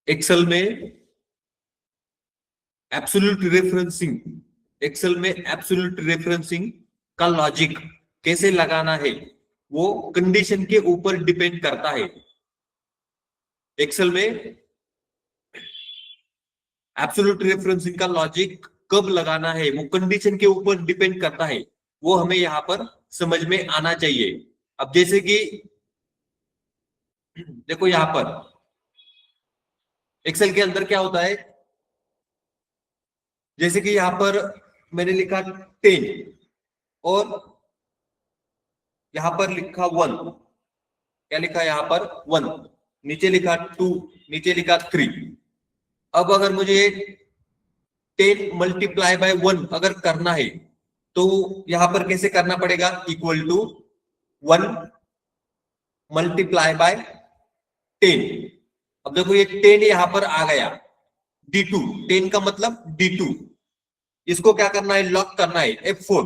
Excel में absolute referencing का logic कैसे लगाना है वो कंडीशन के ऊपर डिपेंड करता है। एक्सेल में एब्सोल्यूट रेफरेंसिंग का लॉजिक कब लगाना है वो कंडीशन के ऊपर डिपेंड करता है, वो हमें यहां पर समझ में आना चाहिए। अब जैसे कि देखो यहां पर एक्सेल के अंदर क्या होता है, जैसे कि यहां पर मैंने लिखा 10 और यहां पर लिखा 1, क्या लिखा यहां पर 1, नीचे लिखा 2, नीचे लिखा 3। अब अगर मुझे 10 मल्टीप्लाई बाय 1 अगर करना है तो यहां पर कैसे करना पड़ेगा, इक्वल टू 1 मल्टीप्लाई बाय 10। अब देखो ये 10 यहां पर आ गया, D2, 10 का मतलब D2, इसको क्या करना है, लॉक करना है, F4।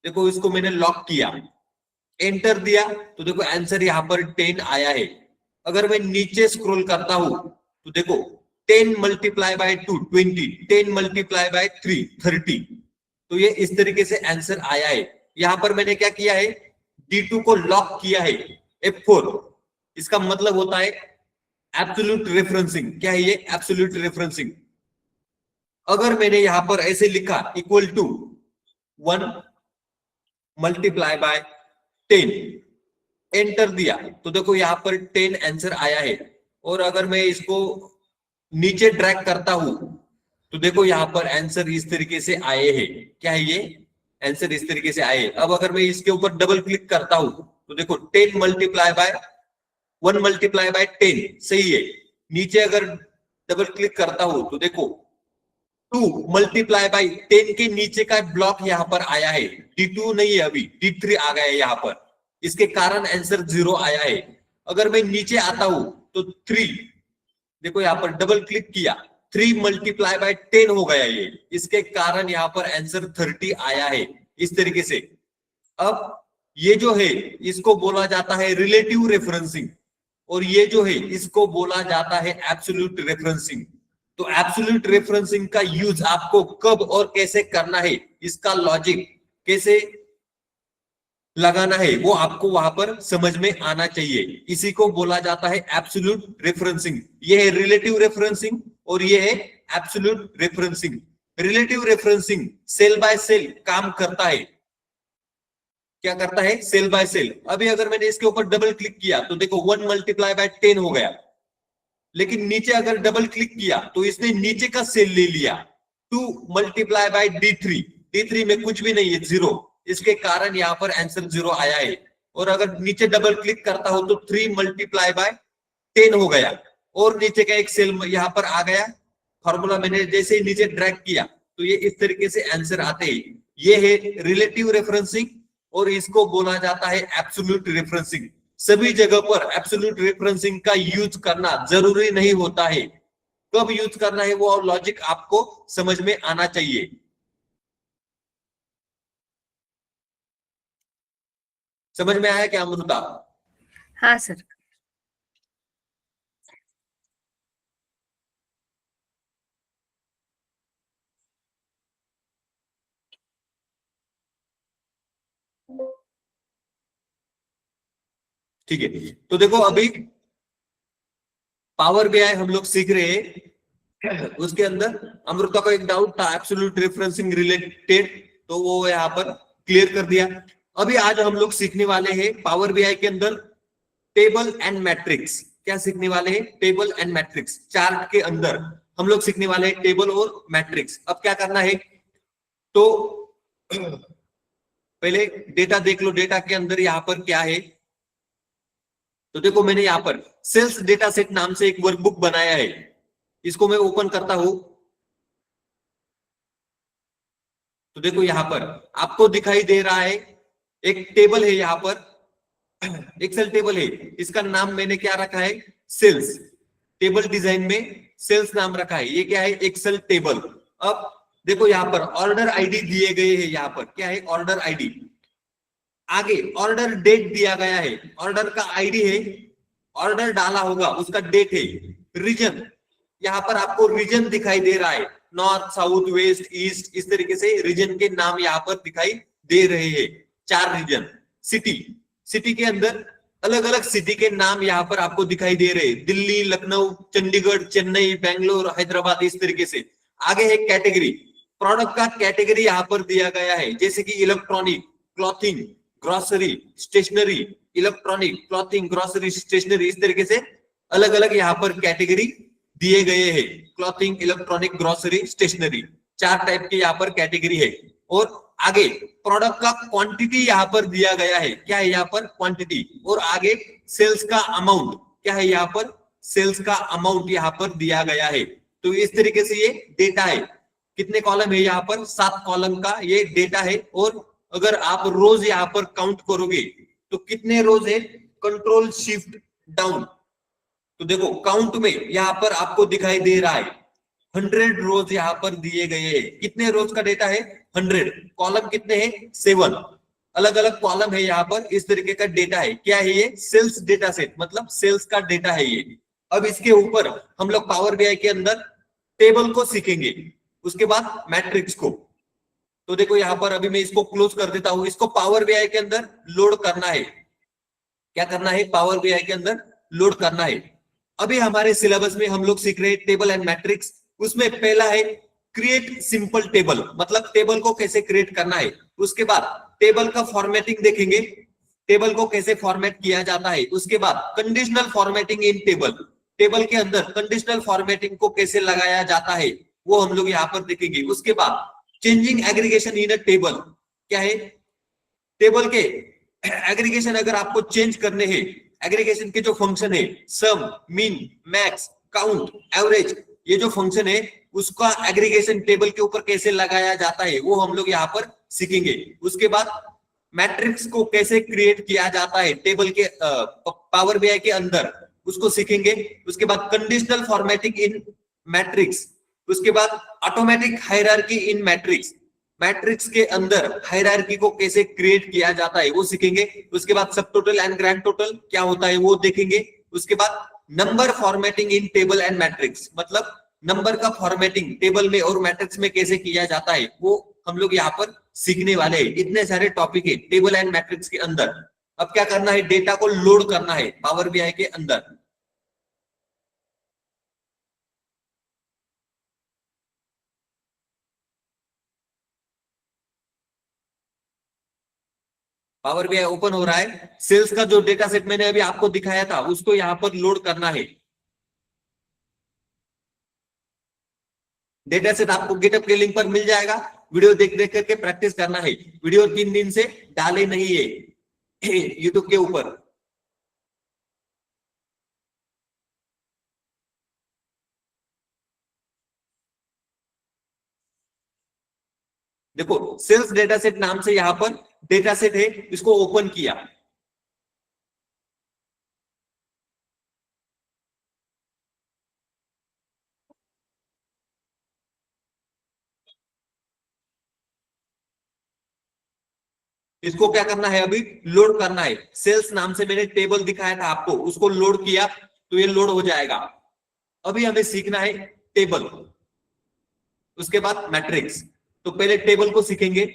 देखो इसको मैंने लॉक किया, एंटर दिया तो देखो आंसर यहां पर 10 आया है। अगर मैं नीचे स्क्रॉल करता हूं तो देखो 10 मल्टीप्लाई बाय 2 20, 10 मल्टीप्लाई बाय 3 30, तो ये इस तरीके से आंसर आया है। यहां पर मैंने क्या किया है, D2 को लॉक किया है, F4। इसका मतलब होता है एब्सोल्यूट रेफरेंसिंग। क्या है ये, एब्सोल्यूट रेफरेंसिंग। अगर मैंने यहां पर ऐसे लिखा equal to 1 multiply by 10, enter दिया तो देखो यहां पर 10 आंसर आया है। और अगर मैं इसको नीचे ड्रैग करता हूं तो देखो यहां पर आंसर इस तरीके से आए हैं। क्या है ये, आंसर इस तरीके से आए। अब अगर मैं इसके ऊपर डबल क्लिक करता हूं तो देखो 10 मल्टीप्लाई बाय 1 मल्टीप्लाई बाय 10 सही है। नीचे अगर डबल क्लिक करता हूं तो देखो 2 मल्टीप्लाई बाय 10 के नीचे का ब्लॉक यहां पर आया है, D2 नहीं है, अभी D3 आ गया है यहां पर, इसके कारण आंसर 0 आया है। अगर मैं नीचे आता हूं तो 3, देखो यहां पर डबल क्लिक किया, 3 मल्टीप्लाई बाय 10 हो गया ये, इसके कारण यहां पर आंसर 30 आया है, इस तरीके से। अब ये जो है इसको बोला जाता है रिलेटिव रेफरेंसिंग, और ये जो है इसको बोला जाता है एब्सोल्यूट रेफरेंसिंग। तो एब्सोल्यूट रेफरेंसिंग का यूज आपको कब और कैसे करना है, इसका लॉजिक कैसे लगाना है वो आपको वहां पर समझ में आना चाहिए। इसी को बोला जाता है एब्सोल्यूट रेफरेंसिंग। ये है रिलेटिव रेफरेंसिंग और ये है absolute referencing. Relative referencing cell by cell काम करता है। क्या करता है, सेल बाय सेल। अभी अगर मैंने इसके ऊपर डबल क्लिक किया तो देखो 1 मल्टीप्लाई बाय 10 हो गया, लेकिन नीचे अगर डबल क्लिक किया तो इसने नीचे का सेल ले लिया, 2 मल्टीप्लाई बाय D3, D3 में कुछ भी नहीं है, 0, इसके कारण यहां पर आंसर 0 आया है। और अगर नीचे डबल क्लिक करता हो तो 3 मल्टीप्लाई बाय 10 हो गया, और नीचे का एक सेल यहां पर आ गया। फॉर्मूला मैंने जैसे ही नीचे ड्रैग किया तो ये इस तरीके से आंसर आते हैं। ये है रिलेटिव रेफरेंसिंग और इसको बोला जाता है एब्सोल्यूट रेफरेंसिंग। सभी जगह पर एब्सोल्यूट रेफरेंसिंग का यूज करना जरूरी नहीं होता है, कब यूज करना है वो लॉजिक आपको समझ में आना चाहिए। समझ में आया क्या अमृता? हाँ सर। ठीक है, तो देखो अभी पावर बीआई हम लोग सीख रहे हैं, उसके अंदर अमृता को एक डाउट था एब्सोल्यूट रेफरेंसिंग रिलेटेड, तो वो यहाँ पर क्लियर कर दिया। अभी आज हम लोग सीखने वाले हैं पावर बीआई के अंदर टेबल एंड मैट्रिक्स। क्या सीखने वाले हैं, टेबल एंड मैट्रिक्स। चार्ट के अंदर हम लोग सीखने वाले हैं टेबल और मैट्रिक्स। अब क्या करना है, तो पहले डेटा देख लो, डेटा के अंदर यहाँ पर क्या है। तो देखो मैंने यहाँ पर सेल्स डेटा सेट नाम से एक वर्कबुक बनाया है, इसको मैं ओपन करता हूं तो देखो यहां पर आपको दिखाई दे रहा है एक टेबल है, यहां पर एक्सेल टेबल है, इसका नाम मैंने क्या रखा है, सेल्स। टेबल डिजाइन में सेल्स नाम रखा है, ये क्या है, एक्सेल टेबल। अब देखो यहां पर ऑर्डर आईडी दिए गए हैं, यहां पर क्या है, ऑर्डर आईडी। आगे ऑर्डर डेट दिया गया है, ऑर्डर का आईडी है, ऑर्डर डाला होगा उसका डेट है, रीजन, यहाँ पर आपको रीजन दिखाई दे रहा है, नॉर्थ साउथ वेस्ट ईस्ट, इस तरीके से रीजन के नाम यहाँ पर दिखाई दे रहे हैं, 4 रीजन। सिटी, सिटी के अंदर अलग अलग सिटी के नाम यहाँ पर आपको दिखाई दे रहे हैं, दिल्ली, लखनऊ, चंडीगढ़, चेन्नई, बेंगलोर, हैदराबाद, इस तरीके से। आगे है कैटेगरी, प्रोडक्ट का कैटेगरी यहाँ पर दिया गया है, जैसे कि electronic, clothing, grocery, stationery, electronic, clothing, grocery, stationery, इस तरीके से अलग अलग यहाँ पर कैटेगरी दिए गए हैं। Clothing, electronic, grocery, stationery, 4 type के यहाँ पर कैटेगरी है। और आगे प्रोडक्ट का क्वांटिटी यहाँ पर दिया गया है, क्या है यहाँ पर क्वांटिटी, और आगे सेल्स का अमाउंट, क्या है यहाँ पर सेल्स का अमाउंट यहाँ पर दिया गया है। तो इस तरीके से ये डेटा है। कितने कॉलम है यहाँ पर, 7 कॉलम का ये डेटा है। और अगर आप रोज यहाँ पर काउंट करोगे तो कितने रोज है, कंट्रोल शिफ्ट डाउन, तो देखो काउंट में यहाँ पर आपको दिखाई दे रहा है 100 रोज यहाँ पर दिए गए हैं। कितने रोज का डेटा है, 100। कॉलम कितने हैं, 7, अलग अलग कॉलम है यहाँ पर, इस तरीके का डेटा है। क्या है ये, सेल्स डेटा सेट, मतलब सेल्स का डेटा है ये। अब इसके ऊपर हम लोग पावर बीआई के अंदर टेबल को सीखेंगे, उसके बाद मैट्रिक्स को। तो देखो यहाँ पर अभी मैं इसको क्लोज कर देता हूं, इसको पावर बीआई के अंदर लोड करना है। क्या करना है, पावर बीआई के अंदर लोड करना है। अभी हमारे सिलेबस में हम लोग सीख रहे हैं टेबल एंड मैट्रिक्स। उसमें पहला है क्रिएट सिंपल टेबल, मतलब टेबल को कैसे क्रिएट करना है। उसके बाद टेबल का फॉर्मेटिंग देखेंगे, टेबल को कैसे फॉर्मेट किया जाता है। उसके बाद कंडीशनल फॉर्मेटिंग इन टेबल, टेबल के अंदर कंडीशनल फॉर्मेटिंग को कैसे लगाया जाता है वो हम लोग यहाँ पर देखेंगे। उसके बाद चेंजिंग एग्रीगेशन इन अ टेबल, क्या है, टेबल के एग्रीगेशन अगर आपको चेंज करने हैं, एग्रीगेशन के जो फंक्शन है, सम, मीन, मैक्स, काउंट, एवरेज, ये जो फंक्शन है उसका एग्रीगेशन टेबल के ऊपर कैसे लगाया जाता है वो हम लोग यहाँ पर सीखेंगे। उसके बाद मैट्रिक्स को कैसे क्रिएट किया जाता है टेबल के पावर बीआई के अंदर, उसको सीखेंगे। उसके बाद कंडीशनल फॉर्मेटिंग इन मैट्रिक्स, उसके बाद automatic hierarchy in matrix, matrix के अंदर हायरार्की को कैसे क्रिएट किया जाता है वो सीखेंगे। उसके बाद सब टोटल एंड ग्रैंड टोटल क्या होता है वो देखेंगे। उसके बाद number formatting in table and matrix, मतलब नंबर का फॉर्मेटिंग टेबल में और मैट्रिक्स में कैसे किया जाता है वो हम लोग यहाँ पर सीखने वाले हैं। इतने सारे टॉपिक है टेबल एंड मैट्रिक्स के अंदर। अब क्या करना है, डेटा को लोड करना है पावर बीआई के अंदर। पावर बीआई ओपन हो रहा है, सेल्स का जो डेटा सेट मैंने अभी आपको दिखाया था उसको यहाँ पर लोड करना है। डेटा सेट आपको गिटहब के लिंक पर मिल जाएगा, वीडियो देख देख करके प्रैक्टिस करना है। वीडियो 3 दिन से डाले नहीं है यूट्यूब के ऊपर। देखो सेल्स डेटा सेट नाम से यहाँ पर डेटा सेट है, इसको ओपन किया। इसको क्या करना है, अभी लोड करना है। सेल्स नाम से मैंने टेबल दिखाया था आपको, उसको लोड किया तो ये लोड हो जाएगा। अभी हमें सीखना है टेबल, उसके बाद मैट्रिक्स। तो पहले टेबल को सीखेंगे।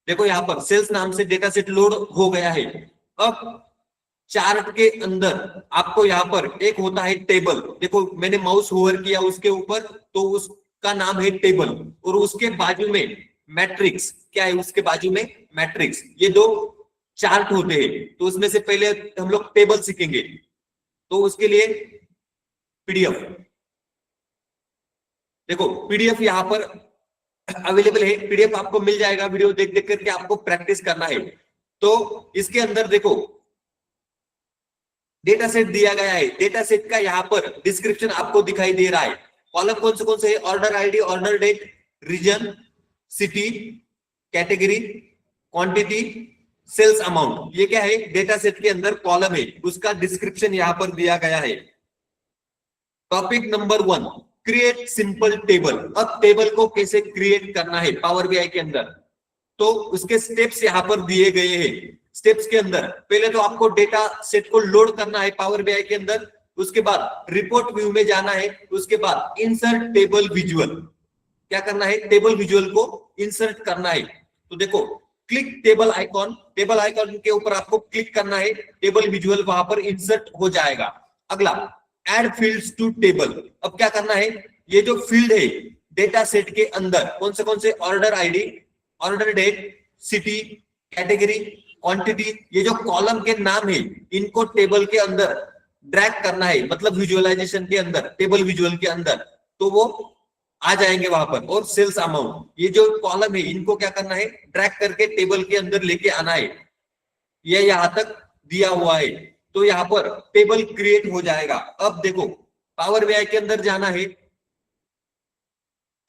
देखो यहाँ पर सेल्स नाम से डेटा सेट लोड हो गया है। अब चार्ट के अंदर आपको यहाँ पर एक होता है टेबल, देखो मैंने माउस होवर किया उसके ऊपर तो उसका नाम है टेबल, और उसके बाजू में मैट्रिक्स, क्या है उसके बाजू में मैट्रिक्स। ये 2 चार्ट होते हैं। तो उसमें से पहले हम लोग टेबल सीखेंगे, तो उसके लिए पीडीएफ, देखो पीडीएफ यहाँ पर अवेलेबल है, पीडीएफ आपको मिल जाएगा। वीडियो देख देख करके आपको प्रैक्टिस करना है। तो इसके अंदर देखो डेटा सेट दिया गया है, डेटा सेट का यहाँ पर डिस्क्रिप्शन आपको दिखाई दे रहा है। कॉलम कौन से है, order ID, order date, region, city, category, quantity, sales amount, ये क्या है, डेटा सेट के अंदर कॉलम है, उसका डिस्क्रिप्शन यहां पर दिया गया है। Topic number 1, create simple table. अब टेबल को कैसे क्रिएट करना है पावर बीआई के अंदर, तो उसके स्टेप्स यहां पर दिए गए हैं। स्टेप्स के अंदर पहले तो आपको डेटा सेट को लोड करना है पावर बीआई के अंदर, उसके बाद रिपोर्ट व्यू में जाना है, उसके बाद इंसर्ट टेबल विजुअल, क्या करना है, टेबल विजुअल को इंसर्ट करना है। तो देखो, click table icon, table icon के ऊपर आपको क्लिक करना है, टेबल विजुअल वहां पर इंसर्ट हो जाएगा। अगला, ऐड फील्ड्स टू टेबल। अब क्या करना है, ये जो फील्ड है डेटा सेट के अंदर कौन से order ID, order date, city, category, quantity, ये जो कॉलम के नाम है इनको टेबल के अंदर ड्रैग करना है, मतलब विजुअलाइजेशन के अंदर, टेबल विजुअल के अंदर, तो वो आ जाएंगे वहां पर। और सेल्स अमाउंट, ये जो कॉलम है इनको क्या करना है, ड्रैग करके टेबल के अंदर लेके आना है। ये यहां तक दिया हुआ है, तो यहां पर टेबल क्रिएट हो जाएगा। अब देखो, पावर बीआई के अंदर जाना है,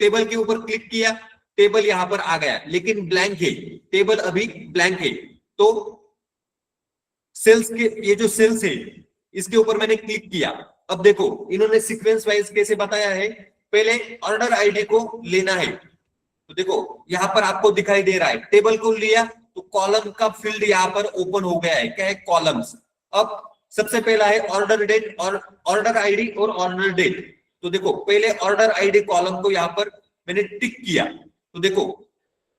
टेबल के ऊपर क्लिक किया, टेबल यहां पर आ गया, लेकिन ब्लैंक है, टेबल अभी ब्लैंक है। तो सेल्स के, ये जो सेल्स है इसके ऊपर मैंने क्लिक किया। अब देखो, इन्होंने सीक्वेंस वाइज कैसे बताया है, पहले ऑर्डर आईडी को लेना है। तो देखो यहां पर आपको दिखाई दे रहा है, टेबल को लिया तो कॉलम का फील्ड यहां पर ओपन हो गया है, क्या है, कॉलम्स। अब सबसे पहला है ऑर्डर डेट और ऑर्डर आईडी और ऑर्डर डेट। तो देखो, पहले ऑर्डर आईडी कॉलम को यहां पर मैंने टिक किया, तो देखो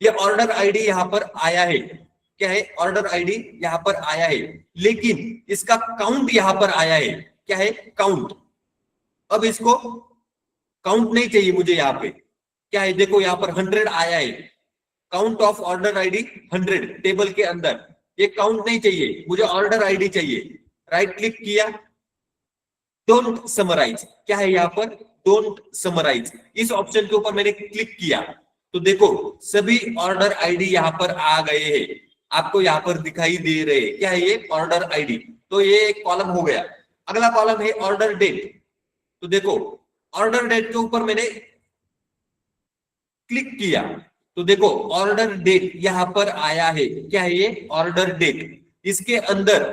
ये ऑर्डर आईडी यहां पर आया है, क्या है, ऑर्डर आईडी यहां पर आया है, लेकिन इसका काउंट यहां पर आया है, क्या है, काउंट। अब इसको काउंट नहीं चाहिए मुझे, यहाँ पे क्या है, देखो यहाँ पर 100 आया है, count of order ID 100 table के अंदर, ये काउंट नहीं चाहिए मुझे, ऑर्डर आईडी चाहिए। राइट क्लिक किया, डोंट समराइज, क्या है यहाँ पर, डोंट समराइज, इस ऑप्शन के ऊपर मैंने क्लिक किया, तो देखो सभी ऑर्डर आईडी यहाँ पर आ गए हैं, आपको यहाँ पर दिखाई दे रहे हैं, क्या है ये, ऑर्डर आईडी। तो ये एक कॉलम हो गया। अगला कॉलम है ऑर्डर डेट। तो देखो, ऑर्डर डेट के ऊपर मैंने क्लिक किया, तो देखो ऑर्डर डेट यहां पर आया है, क्या है ये, ऑर्डर डेट। इसके अंदर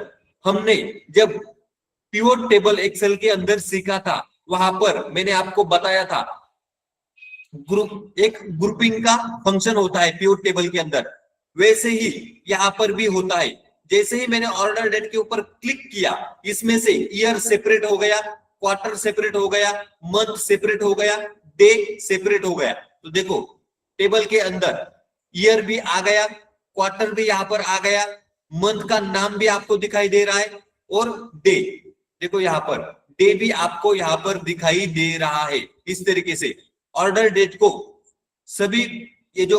हमने जब पिवोट टेबल एक्सेल के अंदर सीखा था, वहां पर मैंने आपको बताया था एक ग्रुपिंग का फंक्शन होता है पिवोट टेबल के अंदर, वैसे ही यहां पर भी होता है। जैसे ही मैंने ऑर्डर डेट के ऊपर क्लिक किया, इसमें से ईयर सेपरेट हो गया, क्वार्टर सेपरेट हो गया, मंथ सेपरेट हो गया, डे सेपरेट हो गया। तो देखो टेबल के अंदर ईयर भी आ गया, क्वार्टर भी यहां पर आ गया, मंथ का नाम भी आपको दिखाई दे रहा है, और डे, देखो यहां पर डे भी आपको यहां पर दिखाई दे रहा है। इस तरीके से ऑर्डर डेट को सभी, ये जो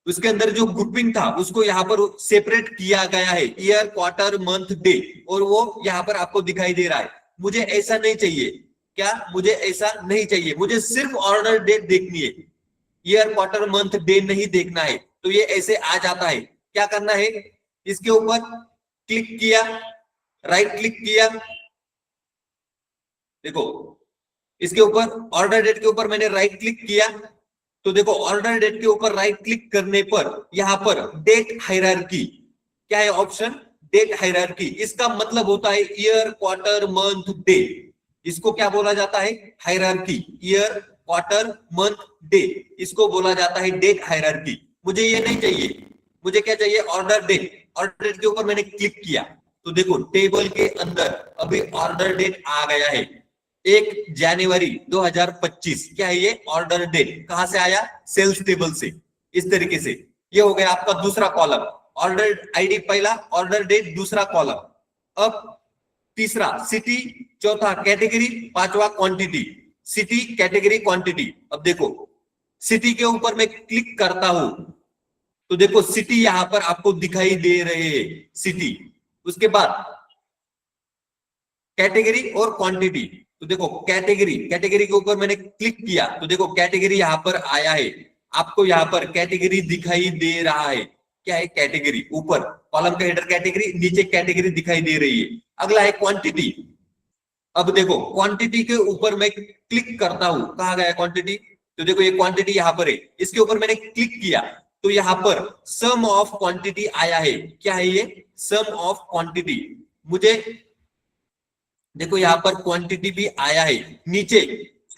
उसके अंदर जो ग्रुपिंग था उसको यहाँ पर सेपरेट किया गया है, ईयर, क्वार्टर, मंथ, डे, और वो यहाँ पर आपको दिखाई दे रहा है। मुझे ऐसा नहीं चाहिए, क्या, मुझे ऐसा नहीं चाहिए, मुझे सिर्फ ऑर्डर डेट देखनी है, ईयर, क्वार्टर, मंथ, डे नहीं देखना है। तो ये ऐसे आ जाता है। क्या करना है, इसके ऊपर क्लिक किया, राइट क्लिक किया, देखो इसके ऊपर ऑर्डर डेट के ऊपर मैंने राइट क्लिक किया, तो देखो ऑर्डर डेट के ऊपर राइट क्लिक करने पर यहां पर डेट हायरार्की, क्या है ऑप्शन, डेट हायरार्की। इसका मतलब होता है ईयर, क्वार्टर, मंथ, डे, इसको क्या बोला जाता है, hierarchy. Year, quarter, month, day, इसको बोला जाता है डेट हायरार्की। मुझे ये नहीं चाहिए, मुझे क्या चाहिए, ऑर्डर डेट। ऑर्डर डेट के ऊपर मैंने क्लिक किया, तो देखो टेबल के अंदर अभी ऑर्डर डेट आ गया है, 1 जनवरी 2025, क्या है ये, ऑर्डर डेट। कहां से आया, सेल्स टेबल से। इस तरीके से ये हो गया आपका दूसरा कॉलम, ऑर्डर आईडी पहला, ऑर्डर डेट दूसरा कॉलम। अब तीसरा सिटी, चौथा कैटेगरी, पांचवा क्वांटिटी, सिटी, कैटेगरी, क्वांटिटी। अब देखो सिटी के ऊपर मैं क्लिक करता हूं, तो देखो सिटी यहां पर आपको दिखाई दे रहे हैं, सिटी। उसके बाद कैटेगरी और क्वांटिटी, तो देखो कैटेगरी, कैटेगरी के ऊपर मैंने क्लिक किया, तो देखो कैटेगरी यहां पर आया है, आपको यहां पर कैटेगरी दिखाई दे रहा है, क्या है, कैटेगरी। ऊपर कॉलम का हेडर कैटेगरी, नीचे कैटेगरी दिखाई दे रही है। अगला है क्वांटिटी। अब देखो क्वांटिटी के ऊपर मैं क्लिक करता हूं, कहां गया क्वांटिटी, तो देखो ये क्वांटिटी यहां पर है, इसके ऊपर मैंने क्लिक किया, तो यहाँ पर सम ऑफ क्वांटिटी आया है, क्या है ये, सम ऑफ क्वांटिटी। मुझे देखो यहाँ पर क्वांटिटी भी आया है, नीचे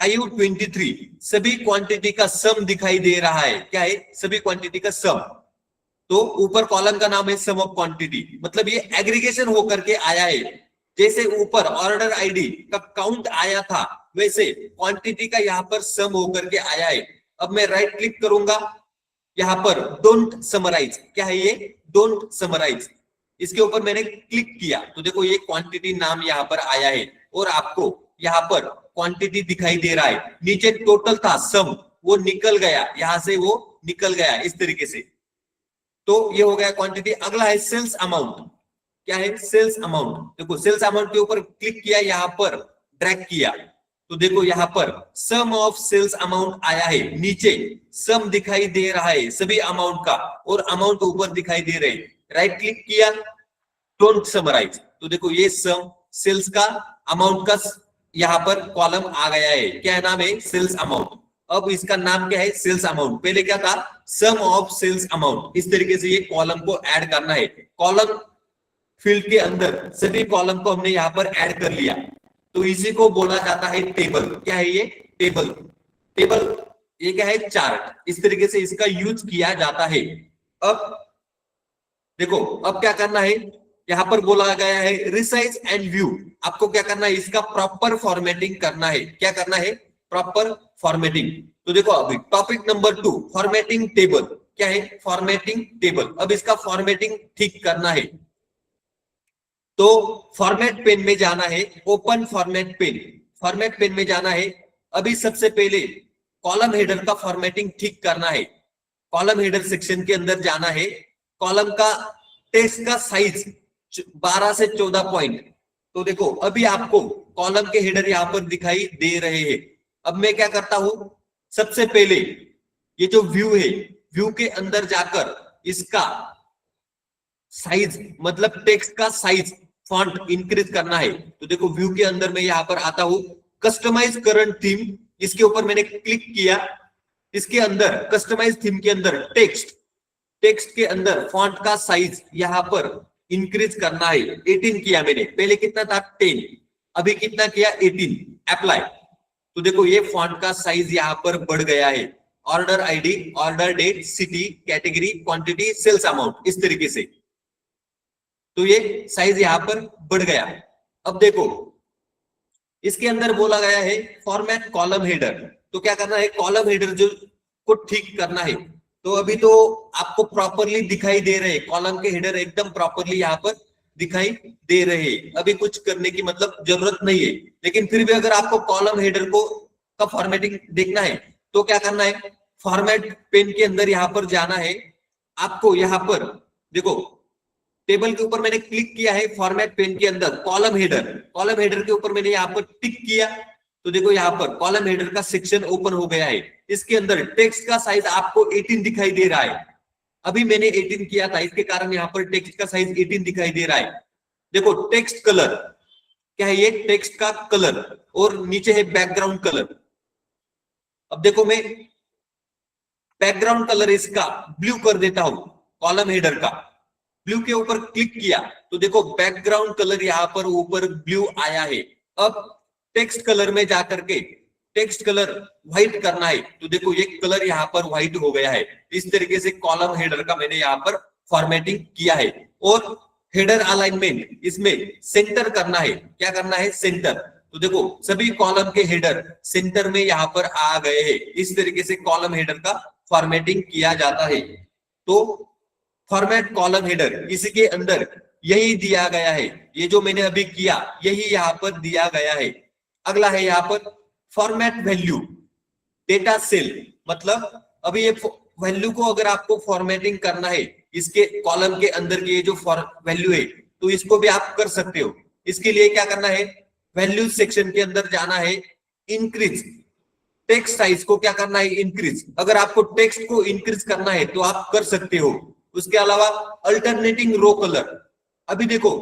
523 सभी क्वांटिटी का सम दिखाई दे रहा है, क्या है, सभी क्वांटिटी का सम। तो ऊपर कॉलम का नाम है सम ऑफ क्वांटिटी, मतलब ये एग्रीगेशन होकर के आया है। जैसे ऊपर ऑर्डर आईडी का काउंट आया था, वैसे क्वांटिटी का यहाँ पर सम होकर के आया है। अब मैं राइट क्लिक करूंगा, यहाँ पर डोंट समराइज, क्या है ये, डोंट समराइज, इसके ऊपर मैंने क्लिक किया तो देखो ये क्वांटिटी नाम यहाँ पर आया है और आपको यहाँ पर क्वांटिटी दिखाई दे रहा है। नीचे टोटल था सम, वो निकल गया, यहां से वो निकल गया इस तरीके से। तो ये हो गया क्वांटिटी। अगला है सेल्स अमाउंट, क्या है, सेल्स अमाउंट। देखो सेल्स अमाउंट के ऊपर क्लिक किया, यहाँ पर ड्रैग किया तो देखो यहाँ पर सम ऑफ सेल्स अमाउंट आया है, नीचे सम दिखाई दे रहा है सभी अमाउंट का और अमाउंट ऊपर दिखाई दे रहे। राइट क्लिक किया, डोंट समराइज, तो देखो ये सम सेल्स का अमाउंट का यहाँ पर कॉलम आ गया है, क्या नाम है, सेल्स अमाउंट। अब इसका नाम क्या है, सेल्स अमाउंट। पहले क्या था, सम ऑफ सेल्स अमाउंट। इस तरीके से ये कॉलम को ऐड करना है। कॉलम फील्ड के अंदर सभी कॉलम को हमने यहाँ पर ऐड कर लिया, तो इसी को बोला जाता है टेबल। क्या है ये, टेबल। टेबल ये क्या है, चार्ट। इस तरीके से इसका यूज किया जाता है। अब देखो अब क्या करना है, यहाँ पर बोला गया है रिसाइज एंड व्यू। आपको क्या करना है, इसका प्रॉपर फॉर्मेटिंग करना है। क्या करना है, प्रॉपर फॉर्मेटिंग। तो देखो अभी टॉपिक नंबर 2 फॉर्मेटिंग टेबल, क्या है, फॉर्मेटिंग टेबल। अब इसका फॉर्मेटिंग ठीक करना है, तो फॉर्मेट पेन में जाना है, open format pane. Format pane में जाना है। अभी सबसे पहले कॉलम हेडर का फॉर्मेटिंग ठीक करना है। कॉलम हेडर सेक्शन के अंदर जाना है। कॉलम का टेक्स्ट का साइज 12 से 14 पॉइंट। तो देखो अभी आपको कॉलम के हेडर यहां पर दिखाई दे रहे हैं। अब मैं क्या करता हूं, सबसे पहले ये जो व्यू है, व्यू के अंदर जाकर इसका साइज, मतलब टेक्स्ट का साइज, फॉन्ट इंक्रीज करना है। तो देखो व्यू के अंदर मैं यहां पर आता हूं, कस्टमाइज करंट थीम, इसके ऊपर मैंने क्लिक किया। इसके अंदर कस्टमाइज थीम के अंदर टेक्स्ट के अंदर फॉन्ट का साइज यहां पर इंक्रीज करना है। 18 किया मैंने, पहले कितना था 10, अभी कितना किया 18। अप्लाई, तो देखो ये फॉन्ट का साइज यहां पर बढ़ गया है। Order ID, order date, city, category, quantity, sales amount, इस तरीके से। तो ये साइज यहां पर बढ़ गया। अब देखो इसके अंदर बोला गया है फॉर्मेट कॉलम हेडर। तो क्या करना है, कॉलम हेडर जो को ठीक करना है। तो अभी तो आपको प्रॉपरली दिखाई दे रहे, कॉलम के हेडर एकदम प्रॉपरली यहाँ पर दिखाई दे रहे। अभी कुछ करने की मतलब जरूरत नहीं है, लेकिन फिर भी अगर आपको कॉलम हेडर को का फॉर्मेटिंग देखना है तो क्या करना है, फॉर्मेट पेन के अंदर यहाँ पर जाना है। आपको यहाँ पर देखो टेबल के ऊपर मैंने क्लिक किया है, फॉर्मेट पेन के अंदर कॉलम हेडर के ऊपर मैंने यहाँ पर टिक किया। तो देखो यहाँ पर कॉलम हेडर का सेक्शन ओपन हो गया है। इसके अंदर टेक्स्ट का साइज आपको 18 दिखाई दे रहा है। अभी मैंने 18 किया था, इसके कारण यहाँ पर टेक्स्ट का साइज 18 दिखाई दे रहा है। देखो टेक्स्ट कलर, क्या है ये, टेक्स्ट का कलर, और नीचे है बैकग्राउंड कलर। अब देखो मैं बैकग्राउंड कलर इसका ब्लू कर देता हूं, कॉलम हेडर का ब्लू के ऊपर क्लिक किया तो देखो बैकग्राउंड कलर यहाँ पर ऊपर ब्लू आया है। अब टेक्स्ट कलर में जाकर के टेक्स्ट कलर व्हाइट करना है, तो देखो ये कलर यहाँ पर व्हाइट हो गया है। इस तरीके से कॉलम हेडर का मैंने यहाँ पर फॉर्मेटिंग किया है। और हेडर अलाइनमेंट इसमें सेंटर करना है। क्या करना है, सेंटर। तो देखो सभी कॉलम के हेडर सेंटर में यहाँ पर आ गए हैं। इस तरीके से कॉलम हेडर का फॉर्मेटिंग किया जाता है। तो फॉर्मेट कॉलम हेडर, इसके अंदर यही दिया गया है। ये जो मैंने अभी किया यही यहाँ पर दिया गया है। अगला है यहाँ पर फॉर्मेट वैल्यू डेटा सेल। मतलब अभी ये वैल्यू को अगर आपको फॉर्मेटिंग करना है, इसके कॉलम के अंदर की ये जो वैल्यू है, तो इसको भी आप कर सकते हो। इसके लिए क्या करना है, वैल्यू सेक्शन के अंदर जाना है, इंक्रीज टेक्स्ट साइज को क्या करना है, इंक्रीज। अगर आपको टेक्स्ट को इंक्रीज करना है तो आप कर सकते हो। उसके अलावा अल्टरनेटिंग रो कलर। अभी देखो,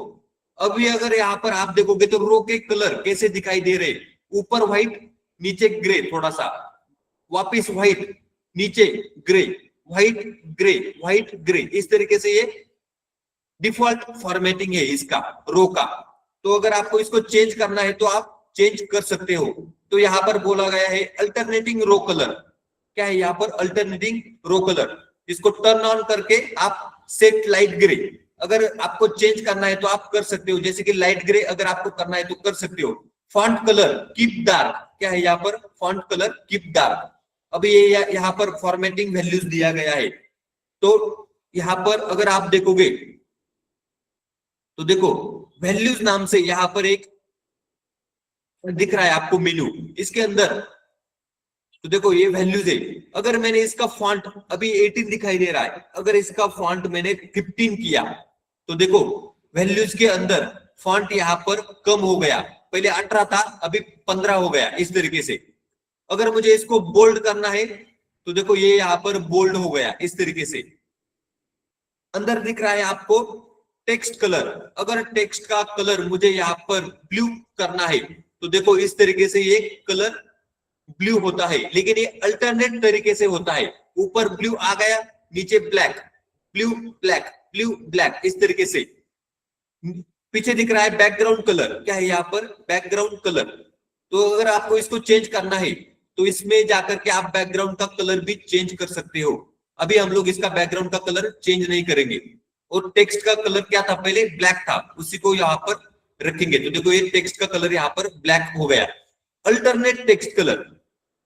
अभी अगर यहाँ पर आप देखोगे तो रो के कलर कैसे दिखाई दे रहे, ऊपर व्हाइट, नीचे ग्रे, थोड़ा सा वापिस व्हाइट, नीचे ग्रे। व्हाइट ग्रे इस तरीके से ये डिफॉल्ट फॉर्मेटिंग है इसका रो का। तो अगर आपको इसको चेंज करना है तो आप चेंज कर सकते हो। तो यहाँ पर बोला गया है अल्टरनेटिंग रो कलर। क्या है यहाँ पर? अल्टरनेटिंग रो कलर। इसको टर्न ऑन करके आप सेट लाइट ग्रे, अगर आपको चेंज करना है तो आप कर सकते हो, जैसे कि लाइट ग्रे अगर आपको करना है तो कर सकते हो। Font colour keep dark. क्या है यहाँ पर? Font colour keep dark. अभी ये यहाँ पर फॉर्मेटिंग वैल्यूज दिया गया है। तो यहाँ पर अगर आप देखोगे तो देखो वैल्यूज नाम से यहाँ पर एक दिख रहा है आपको मेनू, इसके अंदर तो देखो ये वैल्यूज है। अगर मैंने इसका फॉन्ट अभी 18 दिखाई दे रहा है, अगर इसका फॉन्ट मैंने 15 किया तो देखो वैल्यूज के अंदर फॉन्ट यहाँ पर कम हो गया, पहले 18 था अभी 15 हो गया इस तरीके से। अगर मुझे इसको बोल्ड करना है तो देखो ये यहाँ पर बोल्ड हो गया इस तरीके से। अंदर दिख रहा है आपको टेक्स्ट कलर, अगर टेक्स्ट का कलर मुझे यहाँ पर ब्लू करना है तो देखो इस तरीके से ये कलर ब्लू होता है, लेकिन ये अल्टरनेट तरीके से होता है। ऊपर ब्लू आ गया, नीचे black, blue black, blue black इस तरीके से। पीछे दिख रहा है बैकग्राउंड कलर। क्या है यहाँ पर? Background colour. तो अगर आपको इसको चेंज करना है तो इसमें जाकर के आप बैकग्राउंड का कलर भी चेंज कर सकते हो। अभी हम लोग इसका बैकग्राउंड का कलर चेंज नहीं करेंगे। और टेक्स्ट का कलर क्या था? पहले ब्लैक था, उसी को यहाँ पर रखेंगे। तो देखो ये टेक्स्ट का कलर यहाँ पर ब्लैक हो गया। अल्टरनेट टेक्स्ट कलर,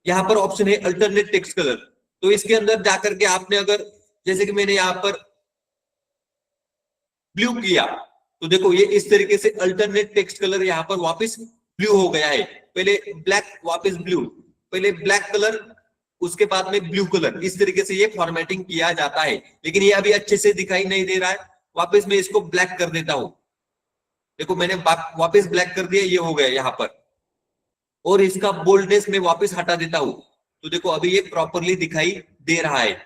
यहाँ पर ऑप्शन है अल्टरनेट टेक्स्ट कलर। तो इसके अंदर जाकर के आपने अगर जैसे कि मैंने यहाँ पर ब्लू किया तो देखो ये इस तरीके से अल्टरनेट टेक्स्ट कलर यहाँ पर वापस ब्लू हो गया है। पहले ब्लैक वापस ब्लू, पहले ब्लैक कलर उसके बाद में ब्लू कलर, इस तरीके से ये फॉर्मेटिंग किया जाता है। लेकिन ये अभी अच्छे से दिखाई नहीं दे रहा है, वापस मैं इसको ब्लैक कर देता हूं। देखो मैंने वापस ब्लैक कर दिया, ये हो गया यहाँ पर। और इसका बोल्डनेस में वापस हटा देता हूं तो देखो अभी ये प्रॉपरली दिखाई दे रहा है।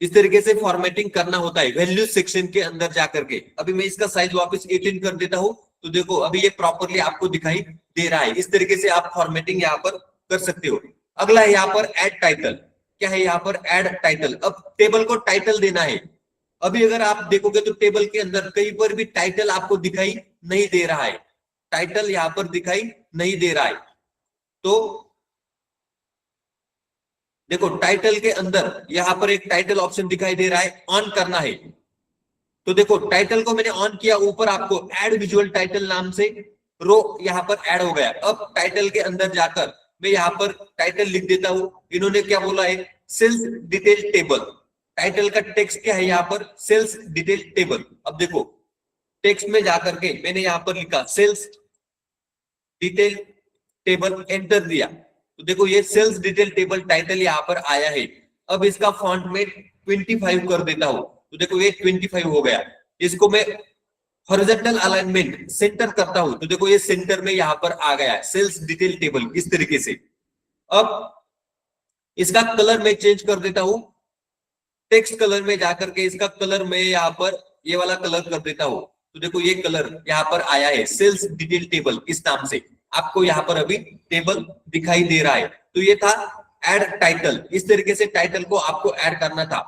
इस तरीके से फॉर्मेटिंग करना होता है वैल्यू सेक्शन के अंदर जाकर के। अभी मैं इसका साइज वापस 18 कर देता हूं तो देखो अभी ये प्रॉपरली आपको दिखाई दे रहा है। इस तरीके से आप फॉर्मेटिंग यहाँ पर कर सकते हो। अगला है यहाँ पर ऐड टाइटल। क्या है यहाँ पर? Add title. अब टेबल को टाइटल देना है। अभी अगर आप देखोगे तो टेबल के अंदर कहीं पर भी टाइटल आपको दिखाई नहीं दे रहा है, टाइटल यहाँ पर दिखाई नहीं दे रहा है। तो देखो टाइटल के अंदर यहाँ पर एक टाइटल ऑप्शन दिखाई दे रहा है, ऑन करना है। तो देखो टाइटल को मैंने ऑन किया, ऊपर आपको ऐड विजुअल टाइटल नाम से रो यहाँ पर ऐड हो गया। अब टाइटल के अंदर जाकर मैं यहाँ पर टाइटल लिख देता हूं। इन्होंने क्या बोला है? Sales detail table. टाइटल का टेक्स्ट क्या है यहाँ पर? Sales detail table. अब देखो टेक्स्ट में जाकर के मैंने यहाँ पर लिखा सेल्स डिटेल टेबल, एंटर दिया तो देखो ये सेल्स डिटेल टेबल टाइटल यहाँ पर आया है। अब इसका फॉन्ट में 25 कर देता हूं तो देखो ये 25 हो गया। इसको मैं हॉरिजॉन्टल अलाइनमेंट सेंटर करता हूं तो देखो ये सेंटर में यहाँ पर आ गया सेल्स डिटेल टेबल इस तरीके से। अब इसका कलर मैं चेंज कर देता हूं, टेक्स्ट कलर में जाकर के इसका कलर मैं यहाँ पर ये वाला कलर कर देता हूं तो देखो ये कलर यहाँ पर आया है सेल्स डिटेल टेबल इस नाम से। आपको यहाँ पर अभी टेबल दिखाई दे रहा है। तो ये था ऐड टाइटल। इस तरीके से टाइटल को आपको ऐड करना था।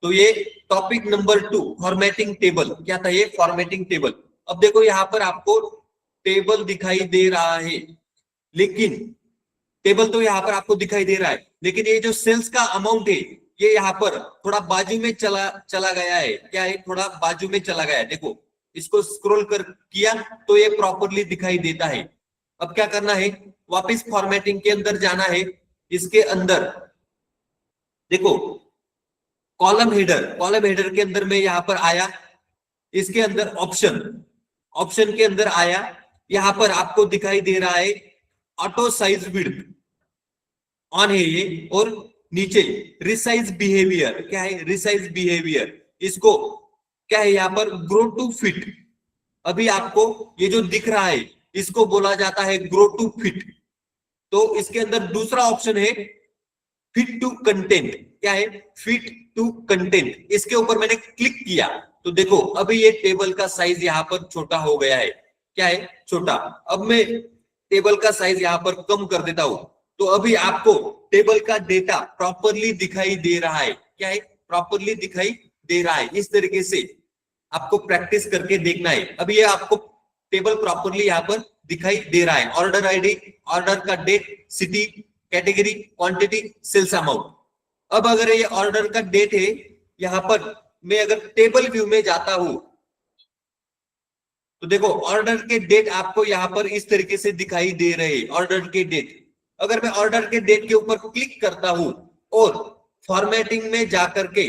तो ये टॉपिक नंबर 2 फॉर्मेटिंग टेबल। क्या था ये? Formatting table. अब देखो यहाँ पर आपको टेबल दिखाई दे रहा है, लेकिन टेबल तो यहाँ पर आपको दिखाई दे रहा है, लेकिन ये जो सेल्स का अमाउंट है ये यहाँ पर थोड़ा बाजू में चला गया है। क्या है? थोड़ा बाजू में चला गया है। देखो इसको स्क्रॉल कर किया तो ये प्रॉपरली दिखाई देता है। अब क्या करना है? वापस फॉर्मेटिंग के अंदर जाना है। इसके अंदर देखो कॉलम हेडर के अंदर में यहाँ पर आया, इसके अंदर ऑप्शन के अंदर आया। यहाँ पर आपको दिखाई दे रहा है ऑटो साइज विड्थ ऑन है ये, और नीचे रिसाइज बिहेवियर। क्या है? Resize behaviour. इसको क्या है यहाँ पर? Grow to fit. अभी आपको ये जो दिख रहा है इसको बोला जाता है ग्रो टू फिट। तो इसके अंदर दूसरा ऑप्शन है फिट टू कंटेंट। क्या है? Fit to content. इसके ऊपर मैंने क्लिक किया तो देखो अभी ये टेबल का साइज यहाँ पर छोटा हो गया है। क्या है? छोटा। अब मैं टेबल का साइज यहाँ पर कम कर देता हूं तो अभी आपको टेबल का डेटा प्रॉपरली दिखाई दे रहा है। क्या है? प्रॉपरली दिखाई दे रहा है। इस तरीके से आपको प्रैक्टिस करके देखना है। अब ये आपको टेबल प्रॉपरली यहाँ पर दिखाई दे रहा है। ऑर्डर आईडी, ऑर्डर का date, city, category, quantity, sales amount. अब अगर ये ऑर्डर का डेट है, यहाँ पर मैं अगर टेबल व्यू में जाता हूं तो देखो ऑर्डर के डेट आपको यहाँ पर इस तरीके से दिखाई दे रहे हैं। ऑर्डर के डेट, अगर मैं ऑर्डर के डेट के ऊपर क्लिक करता हूं और फॉर्मेटिंग में जाकर के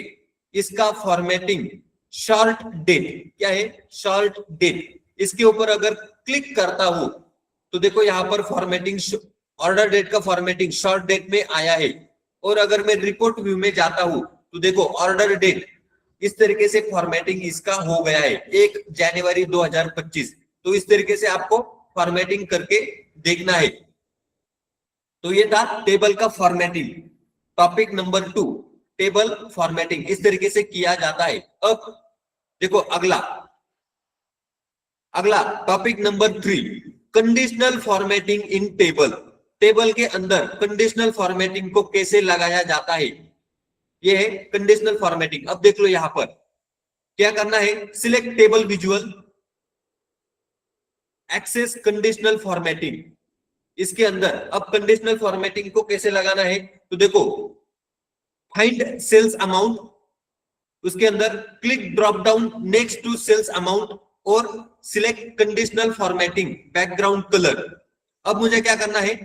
इसका फॉर्मेटिंग शॉर्ट डेट, क्या है, शॉर्ट डेट, इसके ऊपर अगर क्लिक करता हूं तो देखो यहाँ पर फॉर्मेटिंग, ऑर्डर डेट का फॉर्मेटिंग शॉर्ट डेट में आया है। और अगर मैं रिपोर्ट व्यू में जाता हूं तो देखो ऑर्डर डेट इस तरीके से फॉर्मेटिंग इसका हो गया है 1 जनवरी 2025। तो इस तरीके से आपको फॉर्मेटिंग करके देखना है। तो ये था टेबल का formatting. Topic number 2, table formatting इस तरीके से किया जाता है। अब देखो अगला टॉपिक नंबर 3, कंडीशनल फॉर्मेटिंग इन टेबल। टेबल के अंदर कंडीशनल फॉर्मेटिंग को कैसे लगाया जाता है, ये है कंडीशनल फॉर्मेटिंग। अब देख लो यहां पर क्या करना है, select table visual, access conditional formatting. इसके अंदर अब कंडीशनल फॉर्मेटिंग को कैसे लगाना है, तो देखो फाइंड सेल्स अमाउंट, उसके अंदर click drop down next to sales amount और select conditional formatting background colour. अब मुझे क्या करना है,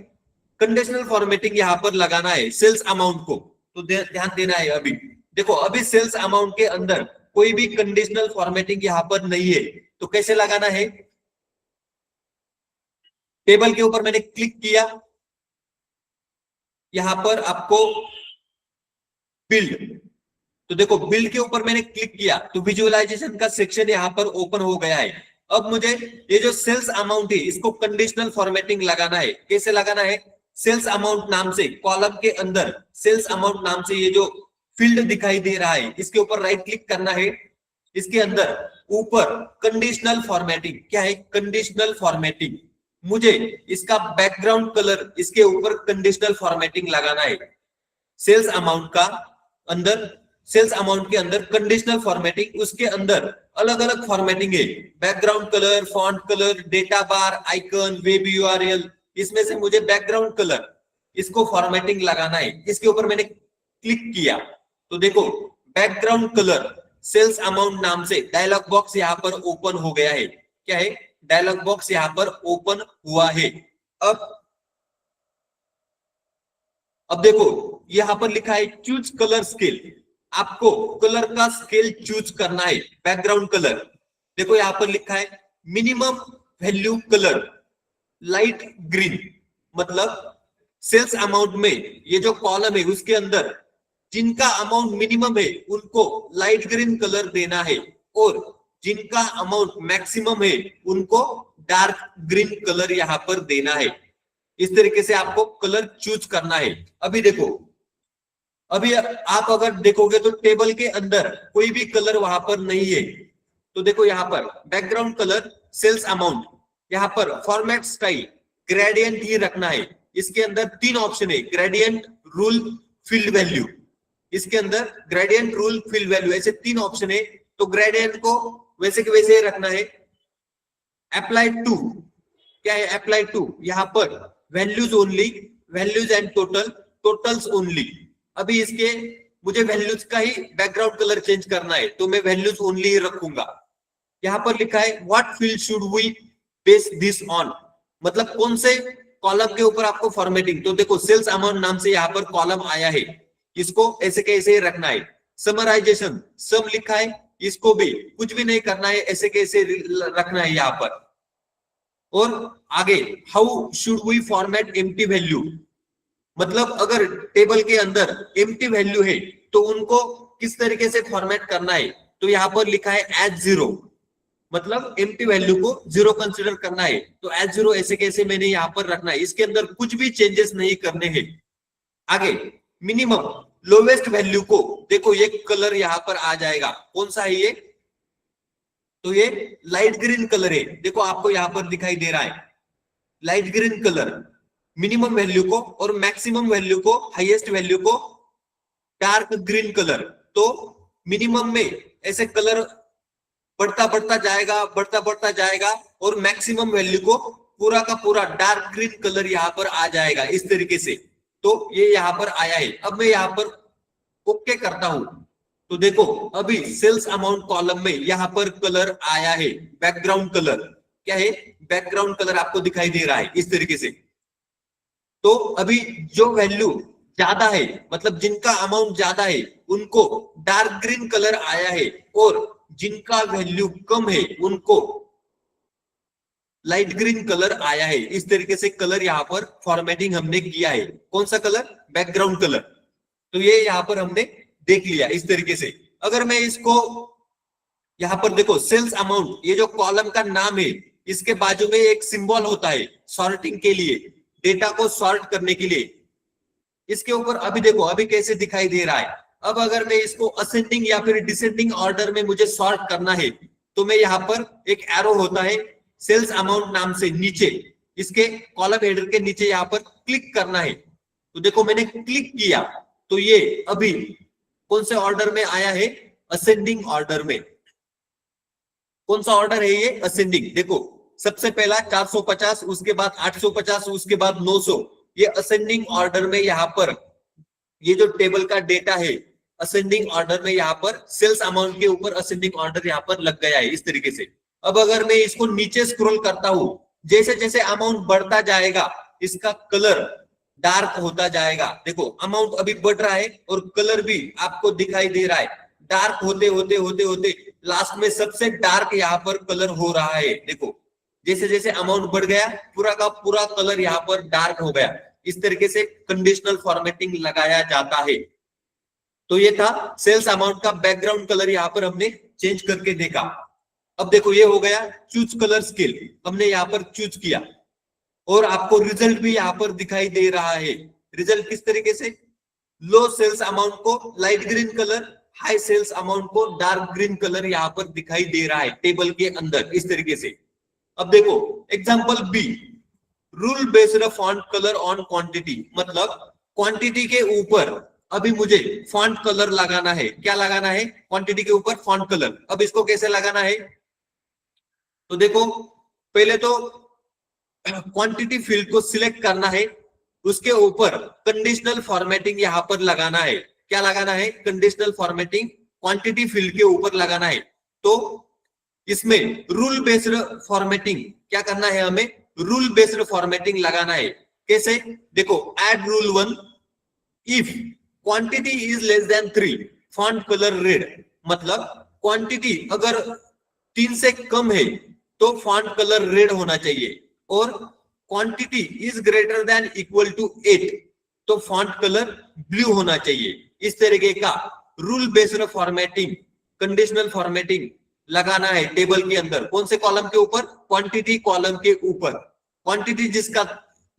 कंडीशनल फॉर्मेटिंग यहां पर लगाना है सेल्स अमाउंट को। तो ध्यान देना है। अभी देखो अभी सेल्स अमाउंट के अंदर कोई भी कंडीशनल फॉर्मेटिंग यहां पर नहीं है। तो कैसे लगाना है, टेबल के ऊपर मैंने क्लिक किया, यहां पर आपको बिल्ड, तो देखो बिल्ड के ऊपर मैंने क्लिक किया तो विजुअलाइजेशन का सेक्शन यहां पर ओपन हो गया है। अब मुझे ये जो सेल्स अमाउंट है इसको कंडीशनल फॉर्मेटिंग लगाना है। कैसे लगाना है, सेल्स अमाउंट नाम से कॉलम के अंदर सेल्स अमाउंट नाम से ये जो फील्ड दिखाई दे रहा है इसके ऊपर राइट क्लिक करना है। इसके अंदर ऊपर कंडीशनल फॉर्मेटिंग, क्या है, कंडीशनल फॉर्मेटिंग। मुझे इसका बैकग्राउंड कलर इसके ऊपर कंडीशनल फॉर्मेटिंग लगाना है। सेल्स अमाउंट का अंदर, सेल्स अमाउंट के अंदर कंडीशनल फॉर्मेटिंग, उसके अंदर अलग अलग फॉर्मेटिंग है, background colour, font colour, data bar, icon, web URL. इसमें से मुझे बैकग्राउंड कलर इसको फॉर्मेटिंग लगाना है। इसके ऊपर मैंने क्लिक किया तो देखो बैकग्राउंड कलर सेल्स अमाउंट नाम से डायलॉग बॉक्स यहां पर ओपन हो गया है। क्या है, डायलॉग बॉक्स यहां पर ओपन हुआ है। अब देखो यहां पर लिखा है चूज कलर स्केल, आपको कलर का स्केल चूज करना है। बैकग्राउंड कलर देखो यहां पर लिखा है minimum value colour light green, मतलब सेल्स अमाउंट में ये जो कॉलम है उसके अंदर जिनका अमाउंट मिनिमम है उनको लाइट ग्रीन कलर देना है और जिनका अमाउंट मैक्सिमम है उनको डार्क ग्रीन कलर यहां पर देना है। इस तरीके से आपको कलर चूज करना है। अभी देखो, अभी आप अगर देखोगे तो टेबल के अंदर कोई भी कलर वहां पर नहीं है। तो देखो यहां पर बैकग्राउंड कलर सेल्स अमाउंट, यहां पर फॉर्मेट स्टाइल ग्रेडियंट ही रखना है। इसके अंदर 3 ऑप्शन है, ग्रेडियंट, रूल, फील्ड वैल्यू। इसके अंदर ग्रेडियंट, रूल, फील्ड वैल्यू ऐसे 3 ऑप्शन है। तो ग्रेडियंट को वैसे के वैसे रखना है। अप्लाई टू, क्या है, अप्लाई टू, यहां पर values only, values and total, totals only. अभी इसके मुझे वैल्यूज का ही बैकग्राउंड कलर चेंज करना है तो मैं वैल्यूज ओनली ही रखूंगा। यहां पर लिखा है what field should V base this on, मतलब कौन से कॉलम के ऊपर आपको फॉर्मेटिंग। तो देखो सेल्स अमाउंट नाम से यहाँ पर कॉलम आया है, इसको ऐसे कैसे रखना है। समराइजेशन सम लिखा है, इसको भी कुछ भी नहीं करना है, ऐसे कैसे रखना है यहाँ पर। और आगे how should we format empty value, मतलब अगर टेबल के अंदर एम्प्टी वैल्यू है तो उनको किस तरीके से फॉर्मेट करना है। तो यहाँ पर लिखा है एज जीरो, मतलब एम्प्टी वैल्यू को जीरो कंसीडर करना है। तो एज जीरो ऐसे कैसे मैंने यहाँ पर रखना है, इसके अंदर कुछ भी चेंजेस नहीं करने हैं। आगे मिनिमम लोवेस्ट वैल्यू को देखो ये कलर यहाँ पर आ जाएगा, कौन सा है ये, तो ये लाइट ग्रीन कलर है। देखो आपको यहाँ पर दिखाई दे रहा है light green colour minimum value को, और मैक्सिमम वैल्यू को, हाईएस्ट वैल्यू को डार्क ग्रीन कलर। तो मिनिमम में ऐसे कलर बढ़ता बढ़ता जाएगा और मैक्सिमम वैल्यू को पूरा का पूरा डार्क ग्रीन कलर यहाँ पर आ जाएगा इस तरीके से। तो ये यहाँ पर आया है। अब मैं यहाँ पर ओके करता हूं तो देखो अभी सेल्स अमाउंट कॉलम में यहाँ पर कलर आया है, बैकग्राउंड कलर। क्या है? बैकग्राउंड कलर आपको दिखाई दे रहा है इस तरीके से। तो अभी जो वैल्यू ज्यादा है, मतलब जिनका अमाउंट ज्यादा है, उनको डार्क ग्रीन कलर आया है, और जिनका वैल्यू कम है उनको लाइट ग्रीन कलर आया है। इस तरीके से कलर यहाँ पर फॉर्मेटिंग हमने किया है। कौन सा कलर? Background colour. तो ये यहाँ पर हमने देख लिया इस तरीके से। अगर मैं इसको यहाँ पर देखो, सेल्स अमाउंट, ये जो कॉलम का नाम है, इसके बाजू में एक सिंबल होता है सॉर्टिंग के लिए, डेटा को सॉर्ट करने के लिए। इसके ऊपर अभी देखो अभी कैसे दिखाई दे रहा है। अब अगर मैं इसको असेंडिंग या फिर डिसेंडिंग ऑर्डर में मुझे सॉर्ट करना है, तो मैं यहाँ पर एक एरो होता है सेल्स अमाउंट नाम से, नीचे इसके कॉलम हेडर के नीचे यहाँ पर क्लिक करना है। तो देखो मैंने क्लिक किया तो ये अभी कौन से ऑर्डर में आया है? असेंडिंग ऑर्डर में। कौन सा ऑर्डर है ये? असेंडिंग। देखो सबसे पहला 450, उसके बाद 850, उसके बाद 900। ये असेंडिंग ऑर्डर में यहाँ पर ये जो टेबल का डेटा है असेंडिंग ऑर्डर में, यहाँ पर सेल्स अमाउंट के ऊपर असेंडिंग ऑर्डर यहाँ पर लग गया है इस तरीके से। अब अगर मैं इसको नीचे स्क्रॉल करता हूं, जैसे जैसे अमाउंट बढ़ता जाएगा इसका कलर डार्क होता जाएगा। देखो अमाउंट अभी बढ़ रहा है और कलर भी आपको दिखाई दे रहा है डार्क होते होते होते होते लास्ट में सबसे डार्क यहाँ पर कलर हो रहा है। देखो जैसे जैसे अमाउंट बढ़ गया पूरा का पूरा कलर यहाँ पर डार्क हो गया। इस तरीके से कंडीशनल फॉर्मेटिंग लगाया जाता है। तो ये था सेल्स अमाउंट का बैकग्राउंड कलर, यहाँ पर हमने चेंज करके देखा। अब देखो ये हो गया चूज कलर स्केल, हमने यहाँ पर चूज किया और आपको रिजल्ट भी यहाँ पर दिखाई दे रहा है। रिजल्ट किस तरीके से? लो सेल्स अमाउंट को light green colour, high sales amount को डार्क ग्रीन कलर यहाँ पर दिखाई दे रहा है टेबल के अंदर इस तरीके से। अब देखो example B, rule based font colour on quantity, मतलब क्वांटिटी के ऊपर अभी मुझे फॉन्ट कलर लगाना है। क्या लगाना है? क्वांटिटी के ऊपर फॉन्ट कलर। अब इसको कैसे लगाना है? तो देखो पहले तो क्वांटिटी फील्ड को सिलेक्ट करना है, उसके ऊपर कंडीशनल फॉर्मेटिंग यहां पर लगाना है। क्या लगाना है? कंडीशनल फॉर्मेटिंग क्वांटिटी फील्ड के ऊपर लगाना है। तो इसमें रूल बेस्ड फॉर्मेटिंग क्या करना है? हमें रूल बेस्ड फॉर्मेटिंग लगाना है। कैसे? देखो add rule 1, if quantity is less than 3 font colour red, मतलब क्वांटिटी अगर 3 से कम है तो फॉन्ट कलर रेड होना चाहिए, और quantity is greater than equal to 8 तो फॉन्ट कलर ब्लू होना चाहिए। इस तरीके का rule based formatting, conditional formatting लगाना है टेबल के अंदर। कौन से कॉलम के ऊपर? क्वांटिटी कॉलम के ऊपर। क्वांटिटी जिसका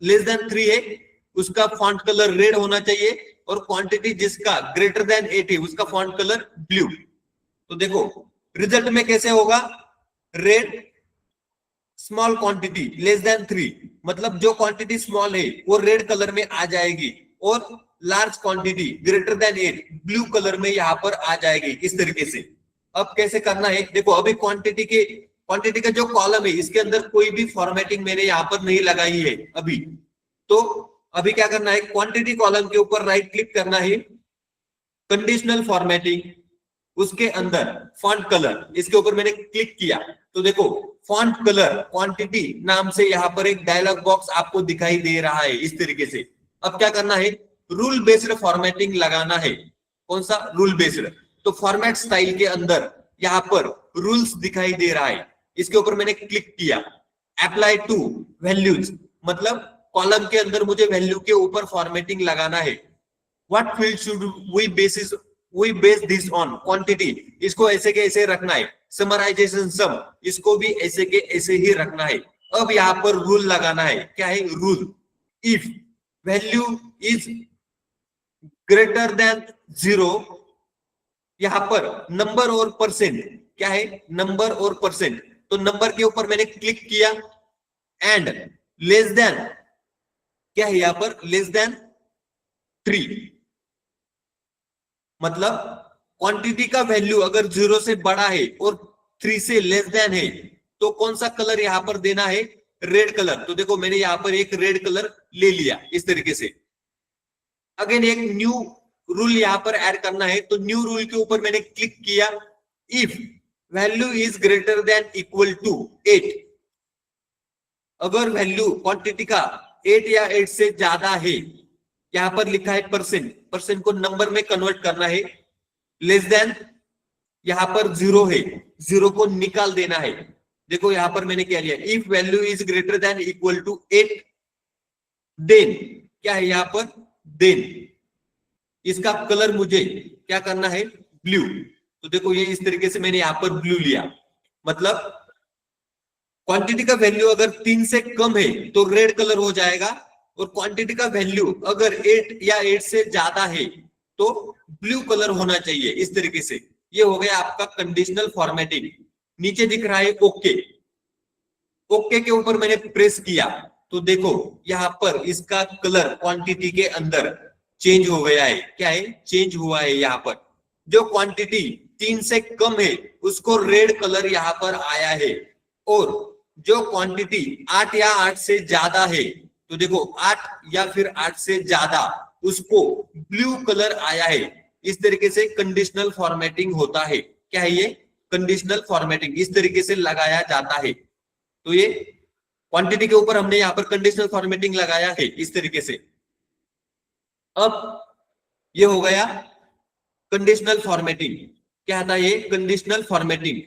लेस देन 3 है उसका फॉन्ट कलर रेड होना चाहिए, और क्वांटिटी जिसका ग्रेटर देन 8 है उसका फॉन्ट कलर ब्लू। तो देखो रिजल्ट में कैसे होगा? Red small quantity less than 3, मतलब जो क्वांटिटी स्मॉल है वो रेड कलर में आ जाएगी, और large quantity greater than 8 blue colour में यहाँ पर आ जाएगी इस तरीके से। अब कैसे करना है? देखो अभी क्वांटिटी का जो कॉलम है इसके अंदर कोई भी फॉर्मेटिंग मैंने यहाँ पर नहीं लगाई है अभी। तो अभी क्या करना है? क्वांटिटी कॉलम के ऊपर राइट क्लिक करना है, कंडीशनल फॉर्मेटिंग, उसके अंदर फॉन्ट कलर, इसके ऊपर मैंने क्लिक किया तो देखो फॉन्ट कलर क्वांटिटी नाम से यहाँ पर एक डायलॉग बॉक्स आपको दिखाई दे रहा है इस तरीके से। अब क्या करना है? रूल बेस्ड फॉर्मेटिंग लगाना है। कौन सा? Rule based. तो फॉर्मेट स्टाइल के अंदर यहाँ पर रूल्स दिखाई दे रहा है, इसके ऊपर मैंने क्लिक किया। अप्लाई टू वैल्यूज, मतलब कॉलम के अंदर मुझे वैल्यू के ऊपर फॉर्मेटिंग लगाना है। What field should V base this on? Quantity, इसको ऐसे के ऐसे रखना है। समराइजेशन सम, इसको भी ऐसे के ऐसे ही रखना है। अब यहाँ पर रूल लगाना है। क्या है? Rule if value is greater then 0, यहां पर नंबर और परसेंट, क्या है? नंबर और परसेंट। तो नंबर के ऊपर मैंने क्लिक किया, एंड लेस देन, क्या है यहां पर? लेस देन 3, मतलब क्वांटिटी का वैल्यू अगर 0 से बड़ा है और 3 से लेस देन है तो कौन सा कलर यहां पर देना है, रेड कलर। तो देखो मैंने यहां पर एक रेड कलर ले लिया इस तरीके से। अगेन एक न्यू रूल यहां पर ऐड करना है, तो न्यू रूल के ऊपर मैंने क्लिक किया। If value is greater than equal to 8, अगर वैल्यू क्वांटिटी का 8 या 8 से ज्यादा है, यहां पर लिखा है परसेंट, परसेंट को नंबर में कन्वर्ट करना है। लेस देन यहां पर 0 है, 0 को निकाल देना है। देखो यहां पर मैंने क्या लिया, if value is greater than equal to 8 then, क्या है यहां पर, देन इसका कलर मुझे क्या करना है, ब्लू। तो देखो ये इस तरीके से मैंने यहां पर ब्लू लिया, मतलब क्वांटिटी का वैल्यू अगर 3 से कम है तो रेड कलर हो जाएगा, और क्वांटिटी का वैल्यू अगर 8 या 8 से ज्यादा है तो ब्लू कलर होना चाहिए इस तरीके से। ये हो गया आपका कंडीशनल फॉर्मेटिंग। नीचे दिख रहा है ओके, ओके के ऊपर मैंने प्रेस किया तो देखो यहां पर इसका कलर क्वांटिटी के अंदर चेंज हो गया है। क्या है, चेंज हुआ है। यहाँ पर जो क्वांटिटी 3 से कम है उसको रेड कलर यहाँ पर आया है, और जो क्वांटिटी 8 या 8 से ज्यादा है तो देखो 8 या फिर 8 से ज्यादा उसको ब्लू कलर आया है। इस तरीके से कंडीशनल फॉर्मेटिंग होता है। क्या है ये, कंडीशनल फॉर्मेटिंग इस तरीके से लगाया जाता है। तो ये क्वांटिटी के ऊपर हमने यहाँ पर कंडीशनल फॉर्मेटिंग लगाया है इस तरीके से। अब ये हो गया कंडीशनल फॉर्मेटिंग। क्या था ये, कंडीशनल फॉर्मेटिंग।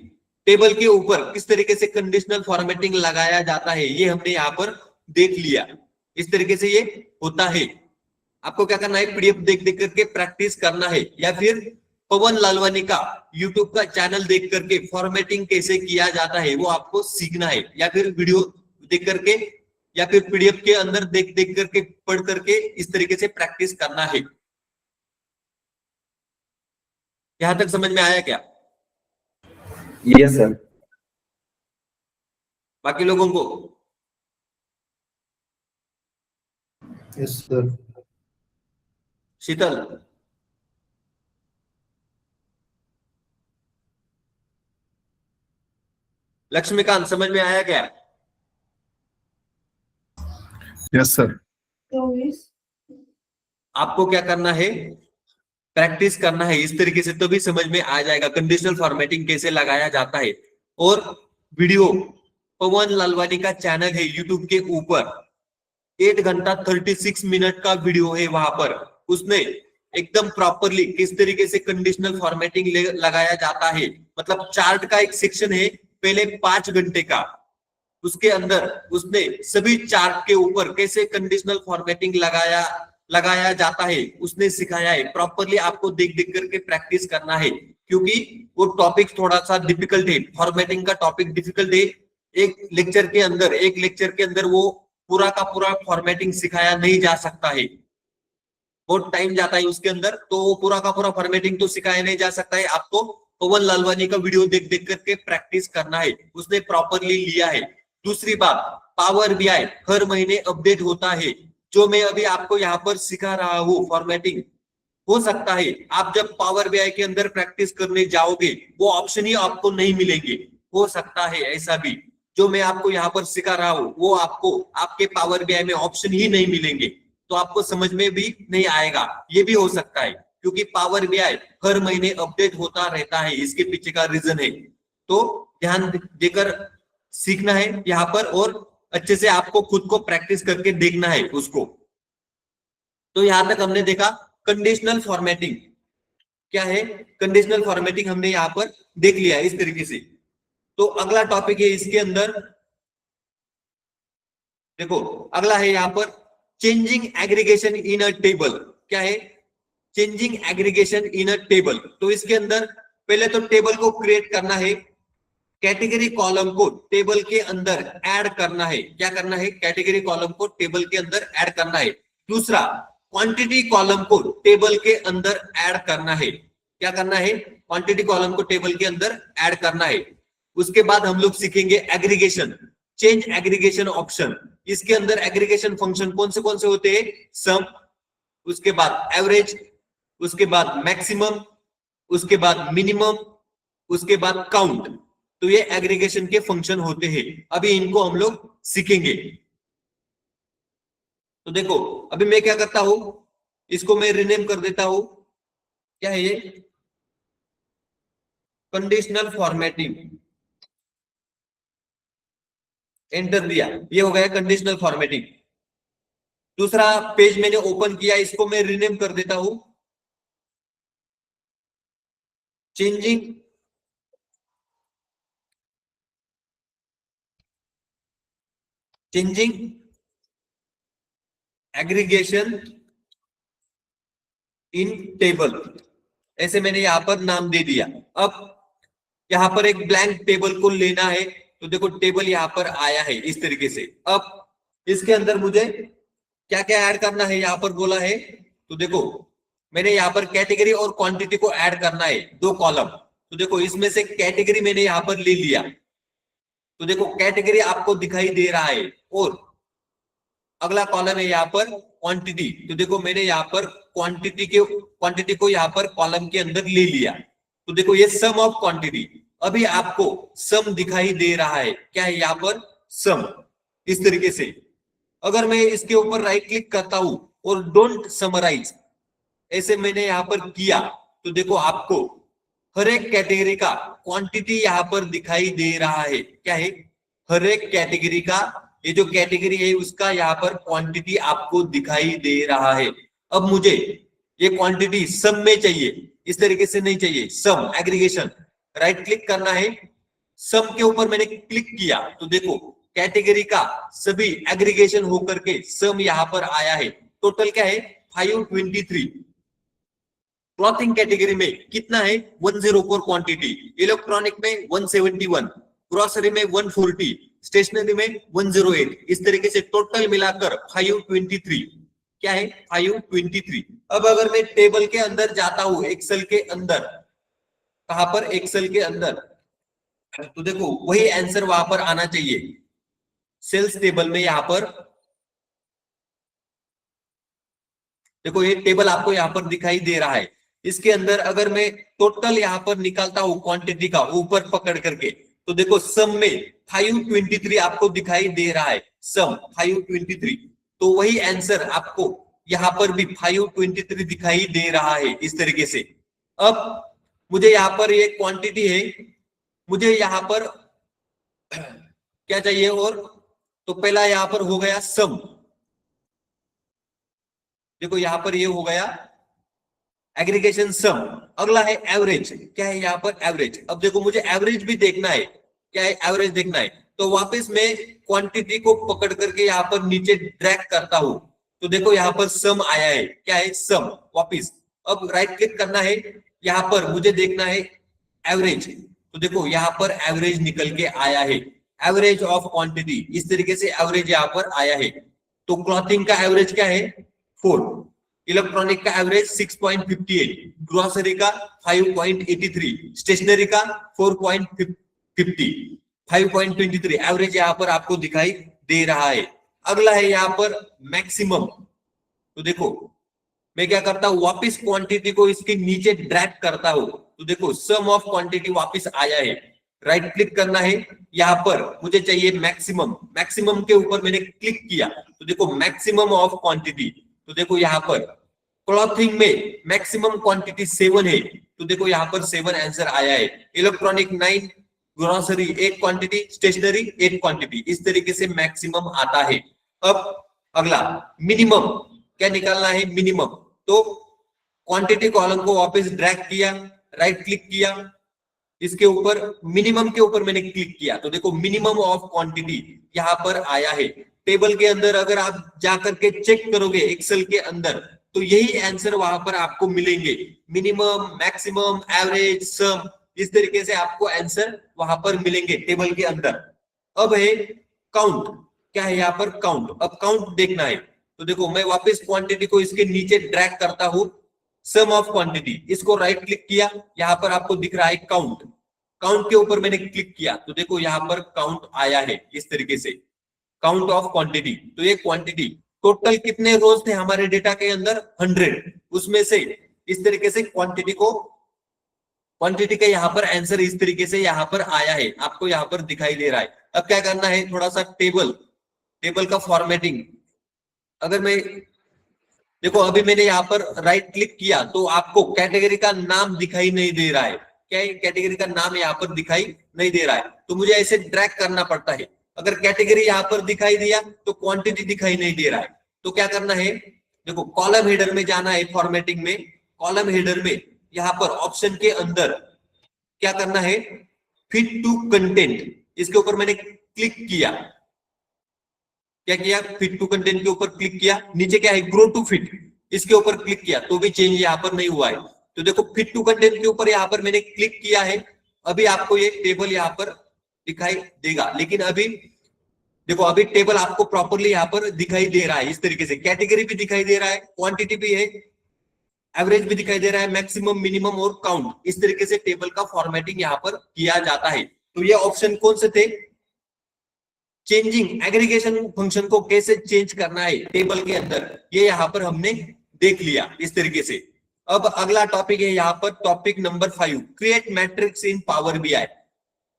टेबल के ऊपर किस तरीके से कंडीशनल फॉर्मेटिंग लगाया जाता है ये हमने यहाँ पर देख लिया। इस तरीके से ये होता है। आपको क्या करना है, पीडीएफ देख देख करके प्रैक्टिस करना है, या फिर पवन लालवानी का यूट्यूब का चैनल देख करके फॉर्मेटिंग कैसे किया जाता है वो आपको सीखना है, या फिर वीडियो देख करके या फिर पीडीएफ के अंदर देख देख करके पढ़ करके इस तरीके से प्रैक्टिस करना है। यहां तक समझ में आया क्या? Yes sir. बाकी लोगों को? Yes sir. शीतल, लक्ष्मीकांत, समझ में आया क्या? Yes sir. आपको क्या करना है, प्रैक्टिस करना है इस तरीके से, तभी समझ में आ जाएगा कंडीशनल फॉर्मेटिंग कैसे लगाया जाता है। और वीडियो पवन लालवानी का चैनल है यूट्यूब के ऊपर, 8 घंटा 36 मिनट का वीडियो है। वहां पर उसने एकदम प्रॉपरली किस तरीके से कंडीशनल फॉर्मेटिंग लगाया जाता है, मतलब चार्ट का एक सेक्शन है पहले 5 घंटे का, उसके अंदर उसने सभी चार्ट के ऊपर कैसे कंडीशनल फॉर्मेटिंग लगाया जाता है उसने सिखाया है। प्रॉपरली आपको देख देख करके प्रैक्टिस करना है, क्योंकि वो टॉपिक थोड़ा सा डिफिकल्ट है, फॉर्मेटिंग का टॉपिक डिफिकल्ट है। एक लेक्चर के अंदर वो पूरा का पूरा फॉर्मेटिंग सिखाया नहीं जा सकता है, बहुत टाइम जाता है उसके अंदर, तो वो पूरा का पूरा फॉर्मेटिंग तो सिखाया नहीं जा सकता है। आपको पवन लालवानी का वीडियो देख देख करके प्रैक्टिस करना है, उसने प्रॉपरली लिया है। दूसरी बात, पावर बीआई हर महीने अपडेट होता है, जो मैं अभी आपको यहाँ पर सिखा रहा हूँ फॉर्मेटिंग। हो सकता है आप जब पावर बीआई के अंदर प्रैक्टिस करने जाओगे वो ऑप्शन ही आपको नहीं मिलेंगे, हो सकता है ऐसा भी। जो मैं आपको यहाँ पर सिखा रहा हूँ वो आपको आपके पावर बीआई में ऑप्शन ही नहीं मिलेंगे, तो आपको समझ में भी नहीं आएगा, ये भी हो सकता है। क्योंकि पावर बीआई हर महीने अपडेट होता रहता है, इसके पीछे का रीजन है। तो ध्यान देकर सीखना है यहाँ पर, और अच्छे से आपको खुद को प्रैक्टिस करके देखना है उसको। तो यहां तक हमने देखा कंडीशनल फॉर्मेटिंग क्या है, कंडीशनल फॉर्मेटिंग हमने यहाँ पर देख लिया है इस तरीके से। तो अगला टॉपिक है इसके अंदर, देखो अगला है यहाँ पर चेंजिंग एग्रीगेशन इन अ टेबल। क्या है, चेंजिंग एग्रीगेशन इन अ टेबल। तो इसके अंदर पहले तो टेबल को क्रिएट करना है, कैटेगरी कॉलम को टेबल के अंदर ऐड करना है। क्या करना है, कैटेगरी कॉलम को टेबल के अंदर ऐड करना है। दूसरा, क्वांटिटी कॉलम को टेबल के अंदर ऐड करना है। क्या करना है, क्वांटिटी कॉलम को टेबल के अंदर ऐड करना है। उसके बाद हम लोग सीखेंगे एग्रीगेशन, चेंज एग्रीगेशन ऑप्शन। इसके अंदर एग्रीगेशन फंक्शन कौन से होते हैं, सम, उसके बाद एवरेज, उसके बाद मैक्सिमम, उसके बाद मिनिमम, उसके बाद काउंट। तो ये एग्रीगेशन के फंक्शन होते हैं, अभी इनको हम लोग सीखेंगे। तो देखो अभी मैं क्या करता हूं, इसको मैं रिनेम कर देता हूं, क्या है ये, कंडीशनल फॉर्मेटिंग। एंटर दिया, ये हो गया कंडीशनल फॉर्मेटिंग। दूसरा पेज मैंने ओपन किया, इसको मैं रिनेम कर देता हूं, चेंजिंग एग्रीगेशन इन टेबल, ऐसे मैंने यहां पर नाम दे दिया। अब यहां पर एक ब्लैंक टेबल को लेना है, तो देखो टेबल यहां पर आया है इस तरीके से। अब इसके अंदर मुझे क्या क्या ऐड करना है यहां पर बोला है, तो देखो मैंने यहां पर कैटेगरी और क्वांटिटी को ऐड करना है, 2 कॉलम। तो देखो इसमें से कैटेगरी मैंने यहां पर ले लिया, तो देखो कैटेगरी आपको दिखाई दे रहा है, और अगला कॉलम है यहाँ पर क्वांटिटी। तो देखो मैंने यहाँ पर क्वांटिटी को यहाँ पर कॉलम के अंदर ले लिया, तो देखो ये सम ऑफ क्वांटिटी। अभी आपको सम दिखाई दे रहा है, क्या है यहाँ पर, सम, इस तरीके से। अगर मैं इसके ऊपर राइट क्लिक करता हूं और डोंट समराइज, ऐसे मैंने यहाँ पर किया, तो देखो आपको हर एक कैटेगरी का क्वांटिटी यहाँ पर दिखाई दे रहा है। क्या है, हर एक कैटेगरी का, ये जो कैटेगरी है उसका यहाँ पर क्वांटिटी आपको दिखाई दे रहा है। अब मुझे ये क्वांटिटी सम में चाहिए, इस तरीके से नहीं चाहिए, सम एग्रीगेशन। राइट क्लिक करना है, सम के ऊपर मैंने क्लिक किया, तो देखो कैटेगरी का सभी एग्रीगेशन होकर के सम यहाँ पर आया है। टोटल क्या है, 523। क्लॉथिंग कैटेगरी में कितना है, 104 क्वांटिटी, इलेक्ट्रॉनिक में 171, ग्रोसरी में 140, स्टेशनरी में 108, इस तरीके से टोटल मिलाकर 523। क्या है, 523। अब अगर मैं टेबल के अंदर जाता हूं, एक्सेल के अंदर, कहां पर, एक्सेल के अंदर, तो देखो वही आंसर वहां पर आना चाहिए, सेल्स टेबल में। यहां पर देखो ये टेबल आपको यहां पर दिखाई दे रहा है, इसके अंदर अगर मैं टोटल यहां पर निकालता हूं क्वांटिटी का ऊपर पकड़ करके, तो देखो सम में 523 आपको दिखाई दे रहा है, सम 523। तो वही आंसर आपको यहां पर भी 523 दिखाई दे रहा है, इस तरीके से। अब मुझे यहां पर ये क्वांटिटी है, मुझे यहां पर क्या चाहिए, और तो पहला यहां पर हो गया सम, देखो यहां पर ये हो गया एग्रीगेशन सम। अगला है एवरेज, क्या है यहाँ पर, एवरेज। अब देखो मुझे एवरेज भी देखना है, क्या है, एवरेज देखना है। तो वापस मैं क्वांटिटी को पकड़ करके यहाँ पर नीचे ड्रैग करता हूं, तो देखो यहाँ पर सम आया है, क्या है, सम, वापिस। अब राइट क्लिक करना है, यहाँ पर मुझे देखना है एवरेज, तो देखो यहाँ पर एवरेज निकल के आया है, एवरेज ऑफ क्वांटिटी, इस तरीके से एवरेज यहाँ पर आया है। तो क्लॉथिंग का एवरेज क्या है, 4, इलेक्ट्रॉनिक का एवरेज 6.58, ग्रोसरी का 5.83, स्टेशनरी का 4.50, 5.23 एवरेज यहाँ पर आपको दिखाई दे रहा है। अगला है यहाँ पर मैक्सिमम, तो देखो मैं क्या करता हूं, वापस क्वांटिटी को इसके नीचे ड्रैग करता हूं, तो देखो सम ऑफ क्वांटिटी वापस आया है। राइट क्लिक करना है, यहाँ पर मुझे चाहिए मैक्सिमम, मैक्सिमम के ऊपर मैंने क्लिक किया, तो देखो मैक्सिमम ऑफ क्वांटिटी, तो देखो यहाँ पर क्लॉथिंग में मैक्सिमम क्वांटिटी 7 है, तो देखो यहाँ पर 7 आंसर आया है। Electronic 9, grocery 8 quantity, stationery 8 quantity, इस तरीके से मैक्सिमम आता है। अब अगला मिनिमम, क्या निकालना है, मिनिमम। तो क्वांटिटी कॉलम को वापस ड्रैग किया, राइट क्लिक किया, इसके ऊपर मिनिमम के ऊपर मैंने क्लिक किया, तो देखो मिनिमम ऑफ क्वांटिटी यहाँ पर आया है। टेबल के अंदर अगर आप जाकर के चेक करोगे एक्सेल के अंदर, तो यही आंसर वहां पर आपको मिलेंगे, मिनिमम, मैक्सिमम, एवरेज, सम, इस तरीके से आपको आंसर वहां पर मिलेंगे टेबल के अंदर। अब है काउंट, क्या है यहाँ पर, काउंट। अब काउंट देखना है, तो देखो मैं वापस क्वांटिटी को इसके नीचे ड्रैग करता हूं, सम ऑफ क्वांटिटी, इसको राइट क्लिक किया, यहाँ पर आपको दिख रहा है काउंट, काउंट के ऊपर मैंने क्लिक किया, तो देखो यहाँ पर काउंट आया है, इस तरीके से, काउंट ऑफ क्वांटिटी। तो ये क्वांटिटी, टोटल कितने रोज थे हमारे डेटा के अंदर, 100, उसमें से इस तरीके से क्वांटिटी को क्वांटिटी का यहाँ पर आंसर इस तरीके से यहाँ पर आया है, आपको यहाँ पर दिखाई दे रहा है। अब क्या करना है, थोड़ा सा टेबल का फॉर्मेटिंग। अगर मैं देखो अभी मैंने यहाँ पर राइट क्लिक किया तो आपको कैटेगरी का नाम दिखाई नहीं दे रहा है, क्या कैटेगरी का नाम यहाँ पर दिखाई नहीं दे रहा है, तो मुझे ऐसे ड्रैग करना पड़ता है। अगर कैटेगरी यहाँ पर दिखाई दिया तो क्वांटिटी दिखाई नहीं दे रहा है, तो क्या करना है, देखो कॉलम हेडर में जाना है, फॉर्मेटिंग में कॉलम हेडर में यहाँ पर ऑप्शन के अंदर क्या करना है, फिट टू कंटेंट, इसके ऊपर मैंने क्लिक किया, क्या किया, फिट टू कंटेंट के ऊपर क्लिक किया, नीचे क्या है, ग्रो टू फिट, इसके ऊपर क्लिक किया तो भी चेंज यहाँ पर नहीं हुआ है। तो देखो फिट टू कंटेंट के ऊपर यहाँ पर मैंने क्लिक किया है, अभी आपको ये टेबल यहाँ पर दिखाई देगा, लेकिन अभी देखो अभी टेबल आपको प्रॉपरली यहाँ पर दिखाई दे रहा है, इस तरीके से कैटेगरी भी दिखाई दे रहा है, क्वांटिटी भी है, एवरेज भी दिखाई दे रहा है, मैक्सिमम मिनिमम और काउंट, इस तरीके से टेबल का फॉर्मेटिंग यहाँ पर किया जाता है। तो ये ऑप्शन कौन से थे, चेंजिंग एग्रीगेशन फंक्शन को कैसे चेंज करना है टेबल के अंदर, ये यहाँ पर हमने देख लिया इस तरीके से। अब अगला टॉपिक है यहाँ पर टॉपिक नंबर 5, क्रिएट मैट्रिक्स इन पावर बीआई।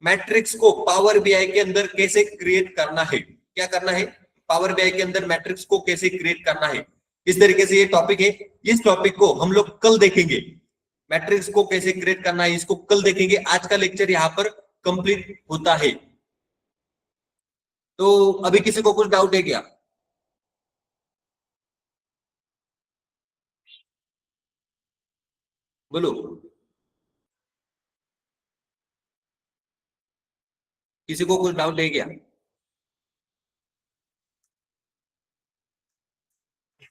मैट्रिक्स को पावर बीआई के अंदर कैसे क्रिएट करना है, क्या करना है, पावर बीआई के अंदर मैट्रिक्स को कैसे क्रिएट करना है, इस तरीके से ये टॉपिक है। इस टॉपिक को हम लोग कल देखेंगे, मैट्रिक्स को कैसे क्रिएट करना है इसको कल देखेंगे। आज का लेक्चर यहाँ पर कंप्लीट होता है। तो अभी किसी को कुछ डाउट है क्या, बोलो, किसी को कुछ डाउट है क्या?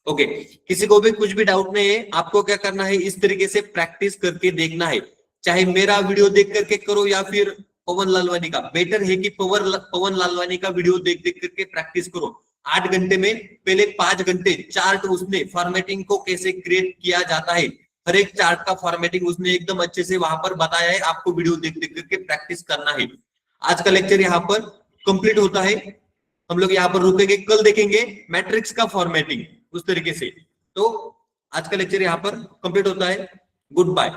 ओके, किसी को भी कुछ भी डाउट नहीं है, आपको क्या करना है, इस तरीके से प्रैक्टिस करके देखना है, चाहे मेरा वीडियो देख करके करो या फिर पवन लालवानी का, बेटर है कि पवन लालवानी का वीडियो देख देख करके प्रैक्टिस करो। 8 घंटे में पहले 5 घंटे चार्ट उसने फॉर्मेटिंग को कैसे क्रिएट किया जाता है, हर एक चार्ट का फॉर्मेटिंग उसने एकदम अच्छे से वहां पर बताया है, आपको वीडियो देख देख करके प्रैक्टिस करना है। आज का लेक्चर यहाँ पर कंप्लीट होता है, हम लोग यहाँ पर रुकेंगे, कल देखेंगे मैट्रिक्स का फॉर्मेटिंग उस तरीके से। तो आज का लेक्चर यहाँ पर कंप्लीट होता है, गुड बाय।